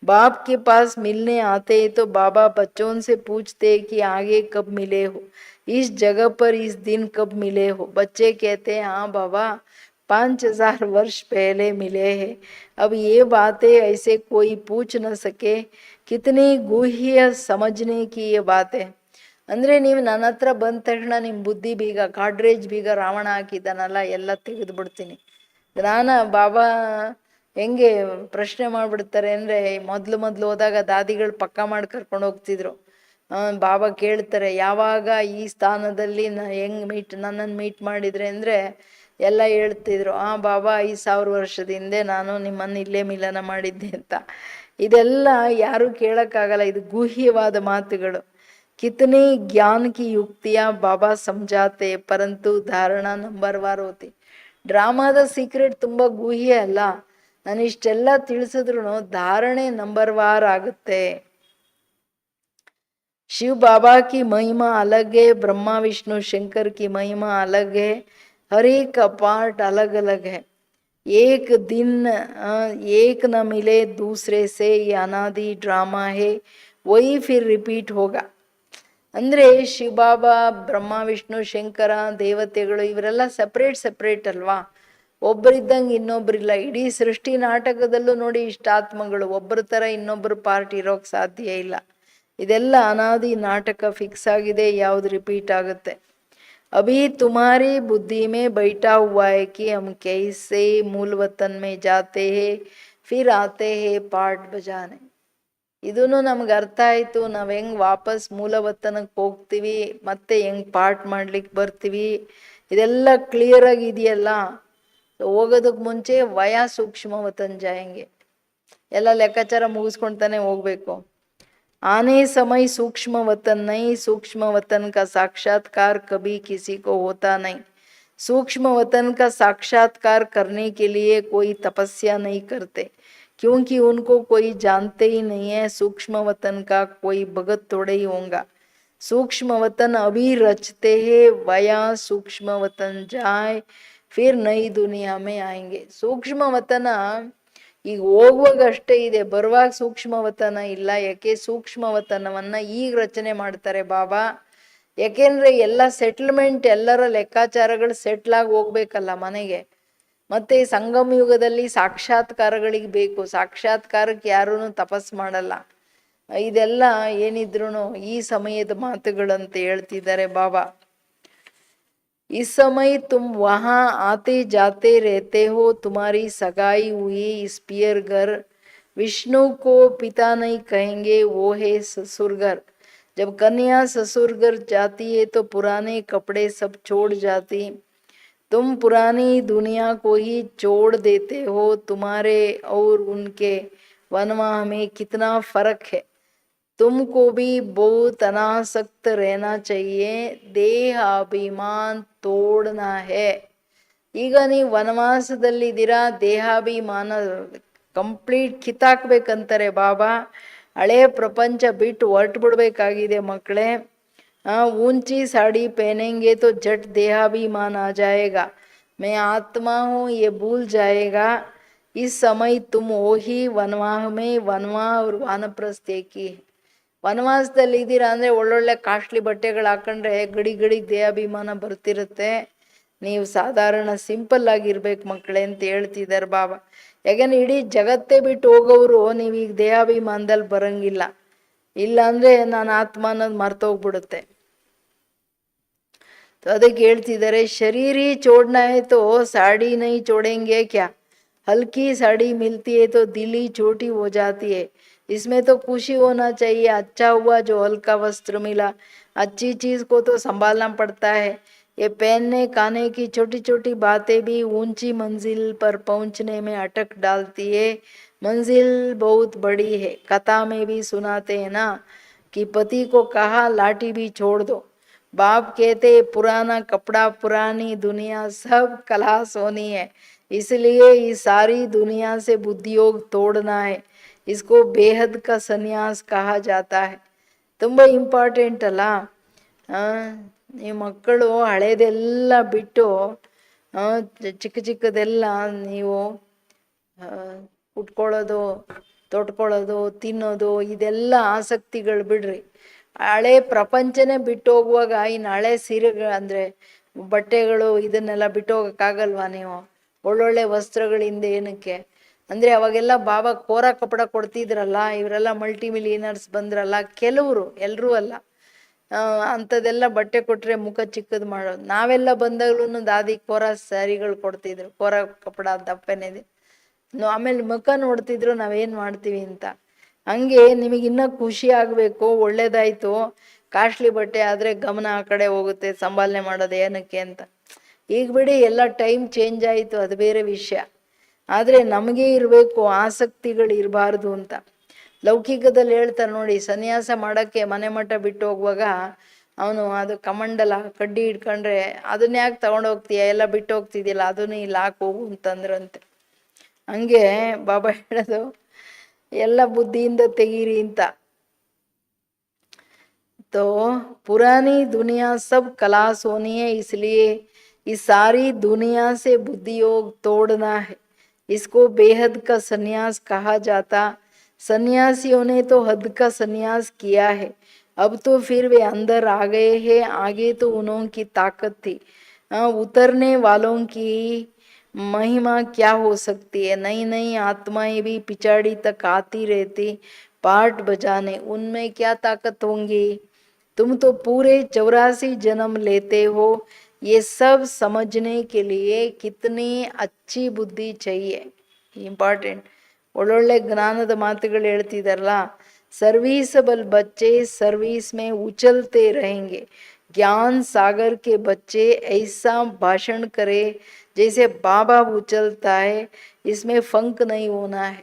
बाप के पास मिलने आते तो बाबा बच्चों से पूछते कि आगे कब मिले हो, इस जगह पर इस दिन कब मिले हो। बच्चे कहते हैं हाँ बाबा 5000 वर्ष पहले मिले हैं। अब ये बातें ऐसे कोई पूछ न सके, कितनी गुह्य समझने की ये बातें। ಅಂದರೆ ನೀವು ನನ್ನ ಹತ್ರ ಬಂದ ತಕ್ಷಣ ನಿಮ್ಮ ಬುದ್ಧಿ ಬೀಗ, ಗಾಡ್ರೇಜ್ ಬೀಗ ರಾವಣ ಹಾಕಿದ್ದಾನಲ್ಲ ಎಲ್ಲ ತೆಗೆದು ಬಿಡ್ತೀನಿ. ಜ್ಞಾನ ಬಾಬಾ ಹೆಂಗೆ ಪ್ರಶ್ನೆ ಮಾಡಿಬಿಡ್ತಾರೆ ಅಂದರೆ, ಮೊದಲು ಹೋದಾಗ ದಾದಿಗಳು ಪಕ್ಕ ಮಾಡಿ ಕರ್ಕೊಂಡು ಹೋಗ್ತಿದ್ರು. ಬಾಬಾ ಕೇಳ್ತಾರೆ ಯಾವಾಗ ಈ ಸ್ಥಾನದಲ್ಲಿ ನನ್ನನ್ನು ಮೀಟ್ ಮಾಡಿದ್ರೆ ಅಂದರೆ ಎಲ್ಲ ಹೇಳ್ತಿದ್ರು, ಬಾಬಾ 5000 ವರ್ಷದ ಹಿಂದೆ ನಾನು ನಿಮ್ಮನ್ನು ಇಲ್ಲೇ ಮಿಲನ ಮಾಡಿದ್ದೆ ಅಂತ. ಇದೆಲ್ಲ ಯಾರೂ ಕೇಳೋಕ್ಕಾಗಲ್ಲ, ಇದು ಗುಹ್ಯವಾದ ಮಾತುಗಳು. कितने ज्ञान की युक्तियां बाबा समझाते, परंतु धारणा नंबरवार होती. ಡ್ರಾಮಾದ ಸೀಕ್ರೆಟ್ ತುಂಬ ಗುಹ್ಯ ಅಲ್ಲ, ನಾನು ಇಷ್ಟೆಲ್ಲ ತಿಳಿಸಿದ್ರು ಧಾರಣೆ ನಂಬರ್ವಾರ್ ಆಗುತ್ತೆ. शिव बाबा की महिमा अलग है, ब्रह्मा विष्णु शंकर की महिमा अलग है, हर एक का पार्ट अलग अलग है. एक दिन एक न मिले दूसरे से, ये अनादि ड्रामा है, वही फिर रिपीट होगा. ಅಂದರೆ ಶಿವಬಾಬಾ, ಬ್ರಹ್ಮ ವಿಷ್ಣು ಶಂಕರ ದೇವತೆಗಳು ಇವರೆಲ್ಲ ಸಪ್ರೇಟ್ ಅಲ್ವಾ, ಒಬ್ಬರಿದ್ದಂಗೆ ಇನ್ನೊಬ್ಬರಿಲ್ಲ. ಇಡೀ ಸೃಷ್ಟಿ ನಾಟಕದಲ್ಲೂ ನೋಡಿ ಇಷ್ಟ ಆತ್ಮಗಳು, ಒಬ್ಬರ ಥರ ಇನ್ನೊಬ್ಬರು ಪಾರ್ಟ್ ಇರೋಕ್ಕೆ ಸಾಧ್ಯ ಇಲ್ಲ. ಇದೆಲ್ಲ ಅನಾದಿ ನಾಟಕ ಫಿಕ್ಸ್ ಆಗಿದೆ, ಯಾವುದು ರಿಪೀಟ್ ಆಗುತ್ತೆ. ಅಭಿ ತುಮಾರಿ ಬುದ್ಧಿ ಮೇ ಬೈಠಾ ಹುವಾ ಹೈ ಕಿ ಹಮ್ ಕೈಸೆ ಮೂಲ ವತನ್ ಮೇ ಜಾತೆ ಹೈ ಫಿರ್ ಆತೆ ಹೈ ಪಾಠ ಬಜಾನೆ. ಇದೂ ನಮ್ಗೆ ಅರ್ಥ ಆಯಿತು, ನಾವು ಹೆಂಗೆ ವಾಪಸ್ ಮೂಲವತನಕ್ಕೆ ಹೋಗ್ತೀವಿ, ಮತ್ತೆ ಹೆಂಗೆ ಪಾಠ ಮಾಡ್ಲಿಕ್ಕೆ ಬರ್ತೀವಿ, ಇದೆಲ್ಲ ಕ್ಲಿಯರಾಗಿ ಇದೆಯಲ್ಲ. ಹೋಗೋದಕ್ಕೆ ಮುಂಚೆ ವಯಾ ಸೂಕ್ಷ್ಮ ವತನ್ ಜಾಯಂಗೆ, ಎಲ್ಲ ಲೆಕ್ಕಾಚಾರ ಮುಗಿಸ್ಕೊಳ್ತಾನೆ ಹೋಗ್ಬೇಕು. आने समय सूक्ष्म वतन नहीं, सूक्ष्म वतन का साक्षात्कार कभी किसी को होता नहीं. सूक्ष्म वतन का साक्षात्कार करने के लिए कोई तपस्या नहीं करते, क्योंकि उनको कोई जानते ही नहीं है. सूक्ष्म वतन का कोई भगत थोड़े ही होगा. सूक्ष्म वतन अभी रचते हैं, वया सूक्ष्म वतन जाए फिर नई दुनिया में आएंगे. सूक्ष्म वतन ಈಗ ಹೋಗುವಾಗ ಅಷ್ಟೇ ಇದೆ, ಬರುವಾಗ ಸೂಕ್ಷ್ಮವತನ ಇಲ್ಲ. ಯಾಕೆ ಸೂಕ್ಷ್ಮವತನವನ್ನ ಈಗ ರಚನೆ ಮಾಡ್ತಾರೆ ಬಾಬಾ? ಯಾಕೆಂದ್ರೆ ಎಲ್ಲ ಸೆಟ್ಲ್ಮೆಂಟ್, ಎಲ್ಲರ ಲೆಕ್ಕಾಚಾರಗಳು ಸೆಟ್ಲಾಗಿ ಹೋಗ್ಬೇಕಲ್ಲ ಮನೆಗೆ. ಮತ್ತೆ ಸಂಗಮ ಯುಗದಲ್ಲಿ ಸಾಕ್ಷಾತ್ಕಾರಗಳಿಗೆ ಬೇಕು, ಸಾಕ್ಷಾತ್ಕಾರಕ್ಕೆ ಯಾರೂ ತಪಸ್ ಮಾಡಲ್ಲ. ಇದೆಲ್ಲ ಏನಿದ್ರು ಈ ಸಮಯದ ಮಾತುಗಳಂತ ಹೇಳ್ತಿದ್ದಾರೆ ಬಾಬಾ. इस समय तुम वहाँ आते जाते रहते हो, तुम्हारी सगाई हुई इस पियर घर. विष्णु को पिता नहीं कहेंगे, वो है ससुर घर. जब कन्या ससुर घर जाती है तो पुराने कपड़े सब छोड़ जाती. तुम पुरानी दुनिया को ही छोड़ देते हो. तुम्हारे और उनके वनवाह में कितना फर्क है. तुमको भी बहुत अनासक्त रहना चाहिए, ದೇಹ ಅಭಿಮಾನ್ ತೋಡನಾ ಹೇ. ಈಗ ನೀವು ವನವಾಸದಲ್ಲಿದ್ದೀರಾ, ದೇಹಾಭಿಮಾನ ಕಂಪ್ಲೀಟ್ ಕಿತ್ತಾಕ್ಬೇಕಂತಾರೆ ಬಾಬಾ. ಹಳೆಯ ಪ್ರಪಂಚ ಬಿಟ್ಟು ಹೊರಟು ಬಿಡಬೇಕಾಗಿದೆ ಮಕ್ಕಳೇ. ऊंची साड़ी पहनेंगे तो झट देहाभिमान आ जाएगा, मैं आत्मा हूँ ये भूल जाएगा. इस समय तुम वही वनवाह में, वनवाह और वानप्रस्थ एक ही. ವನವಾಸದಲ್ಲಿ ಇದ್ದೀರಾ ಅಂದರೆ ಒಳ್ಳೊಳ್ಳೆ ಕಾಸ್ಟ್ಲಿ ಬಟ್ಟೆಗಳು ಹಾಕೊಂಡ್ರೆ ಗಡಿ ದೇಹಾಭಿಮಾನ ಬರ್ತಿರುತ್ತೆ. ನೀವು ಸಾಧಾರಣ ಸಿಂಪಲ್ ಆಗಿರ್ಬೇಕು ಮಕ್ಕಳೇ ಅಂತ ಹೇಳ್ತಿದ್ದಾರೆ ಬಾಬಾ. ಯಾಕಂದ್ರೆ ಇಡೀ ಜಗತ್ತೇ ಬಿಟ್ಟು ಹೋಗೋರು ನೀವೀಗ ದೇಹಾಭಿಮಾನದಲ್ಲಿ ಬರಂಗಿಲ್ಲ. ಇಲ್ಲಾಂದ್ರೆ ನಾನು ಆತ್ಮ ಅನ್ನೋದು ಮರ್ತೋಗ್ಬಿಡುತ್ತೆ. ಅದಕ್ಕೆ ಹೇಳ್ತಿದ್ದಾರೆ, ಶರೀರಿ छोड़ना है तो साड़ी नहीं छोड़ेंगे क्या, हल्की साड़ी मिलती है तो दिल ही छोटी हो जाती है, इसमें तो खुशी होना चाहिए, अच्छा हुआ जो हल्का वस्त्र मिला, अच्छी चीज को तो संभालना पड़ता है, ये पहनने खाने की छोटी छोटी बातें भी ऊंची मंजिल पर पहुंचने में अटक डालती है, मंजिल बहुत बड़ी है। कथा में भी सुनाते हैं ना कि पति को कहा लाठी भी छोड़ दो, बाप कहते पुराना कपड़ा पुरानी दुनिया सब कला सोनी है, इसलिए इस सारी दुनिया से बुद्धियोग तोड़ना है, इसको बेहद का सन्यास कहा जाता है। ತುಂಬ ಇಂಪಾರ್ಟೆಂಟ್ ಅಲ್ಲ. ಈ ಮಕ್ಕಳು ಹಳೇದೆಲ್ಲ ಬಿಟ್ಟು ಚಿಕ್ಕ ಚಿಕ್ಕದೆಲ್ಲ ನೀವು ಉಟ್ಕೊಳ್ಳೋದು, ತೊಟ್ಕೊಳ್ಳೋದು, ತಿನ್ನೋದು, ಇದೆಲ್ಲ ಆಸಕ್ತಿಗಳು ಬಿಡ್ರಿ. ಹಳೆ ಪ್ರಪಂಚನೇ ಬಿಟ್ಟು ಹೋಗುವಾಗ ಇನ್ನು ಹಳೆ ಸೀರೆಗಳು ಅಂದರೆ ಬಟ್ಟೆಗಳು ಇದನ್ನೆಲ್ಲ ಬಿಟ್ಟು ಹೋಗೋಕ್ಕಾಗಲ್ವಾ ನೀವು? ಒಳ್ಳೊಳ್ಳೆ ವಸ್ತ್ರಗಳಿಂದ ಏನಕ್ಕೆ ಅಂದರೆ ಅವಾಗೆಲ್ಲ ಬಾಬಾ ಕೋರ ಕಪಡ ಕೊಡ್ತಿದ್ರಲ್ಲ, ಇವರೆಲ್ಲ ಮಲ್ಟಿ ಮಿಲಿಯನರ್ಸ್ ಬಂದ್ರಲ್ಲ, ಕೆಲವರು, ಎಲ್ಲರೂ ಅಲ್ಲ, ಅಂಥದ್ದೆಲ್ಲ ಬಟ್ಟೆ ಕೊಟ್ಟರೆ ಮುಖ ಚಿಕ್ಕದು ಮಾಡೋದು. ನಾವೆಲ್ಲ ಬಂದಾಗ್ಲೂ ದಾದಿ ಕೋರ ಸ್ಯಾರಿಗಳು ಕೊಡ್ತಿದ್ರು, ಕೋರ ಕಪಡ ದಪ್ಪನೆದೆ, ಆಮೇಲೆ ಮುಖ ನೋಡ್ತಿದ್ರು ನಾವೇನು ಮಾಡ್ತೀವಿ ಅಂತ. ಹಂಗೆ ನಿಮಗಿನ್ನೂ ಖುಷಿ ಆಗಬೇಕು, ಒಳ್ಳೇದಾಯಿತು, ಕಾಸ್ಟ್ಲಿ ಬಟ್ಟೆ ಆದರೆ ಗಮನ ಆ ಕಡೆ ಹೋಗುತ್ತೆ, ಸಂಭಾಲನೆ ಮಾಡೋದು ಏನಕ್ಕೆ ಅಂತ. ಈಗ ಬಿಡಿ ಎಲ್ಲ ಟೈಮ್ ಚೇಂಜ್ ಆಯಿತು, ಅದು ಬೇರೆ ವಿಷಯ. ಆದರೆ ನಮಗೆ ಇರಬೇಕು, ಆಸಕ್ತಿಗಳು ಇರಬಾರ್ದು ಅಂತ. ಲೌಕಿಕದಲ್ಲಿ ಹೇಳ್ತಾರೆ ನೋಡಿ, ಸನ್ಯಾಸ ಮಾಡೋಕ್ಕೆ ಮನೆ ಮಠ ಬಿಟ್ಟು ಹೋಗುವಾಗ ಅವನು ಅದು ಕಮಂಡಲ ಕಡ್ಡಿ ಹಿಡ್ಕೊಂಡ್ರೆ ಅದನ್ನ ಯಾಕೆ ತಗೊಂಡೋಗ್ತೀಯ, ಎಲ್ಲ ಬಿಟ್ಟು ಹೋಗ್ತಿದ್ಯಲ್ಲ, ಅದನ್ನು ಇಲ್ಲಿ ಹಾಕಿ ಹೋಗು ಅಂತಂದ್ರಂತೆ. ಹಂಗೆ ಬಾಬಾ ಹೇಳೋದು ಎಲ್ಲ ಬುದ್ಧಿಯಿಂದ ತೆಗೀರಿ ಅಂತ. तो पुरानी दुनिया सब कला सोनी है, इसलिए इस सारी दुनिया से बुद्धि योग तोड़ना है, इसको बेहद का सन्यास कहा जाता। सन्यासियों ने तो हद का सन्यास किया है, अब तो फिर वे अंदर आ गए हैं, आगे तो उन्हों की ताकत थी, उतरने वालों की महिमा क्या हो सकती है, नई नई आत्माएं भी पिछाड़ी तक आती रहती पाठ बजाने, उनमें क्या ताकत होंगी, तुम तो पूरे 84 जन्म लेते हो, ये सब समझने के लिए कितनी अच्छी बुद्धि चाहिए. ಇಂಪಾರ್ಟೆಂಟ್. ಒಳ್ಳೊಳ್ಳೆ ಜ್ಞಾನದ ಮಾತುಗಳು ಹೇಳ್ತಿದಾರಲ್ಲ, सर्विसबल बच्चे सर्विस में उछलते रहेंगे, ज्ञान सागर के बच्चे ऐसा भाषण करे जैसे बाबा उछलता है, इसमें फंक नहीं होना है.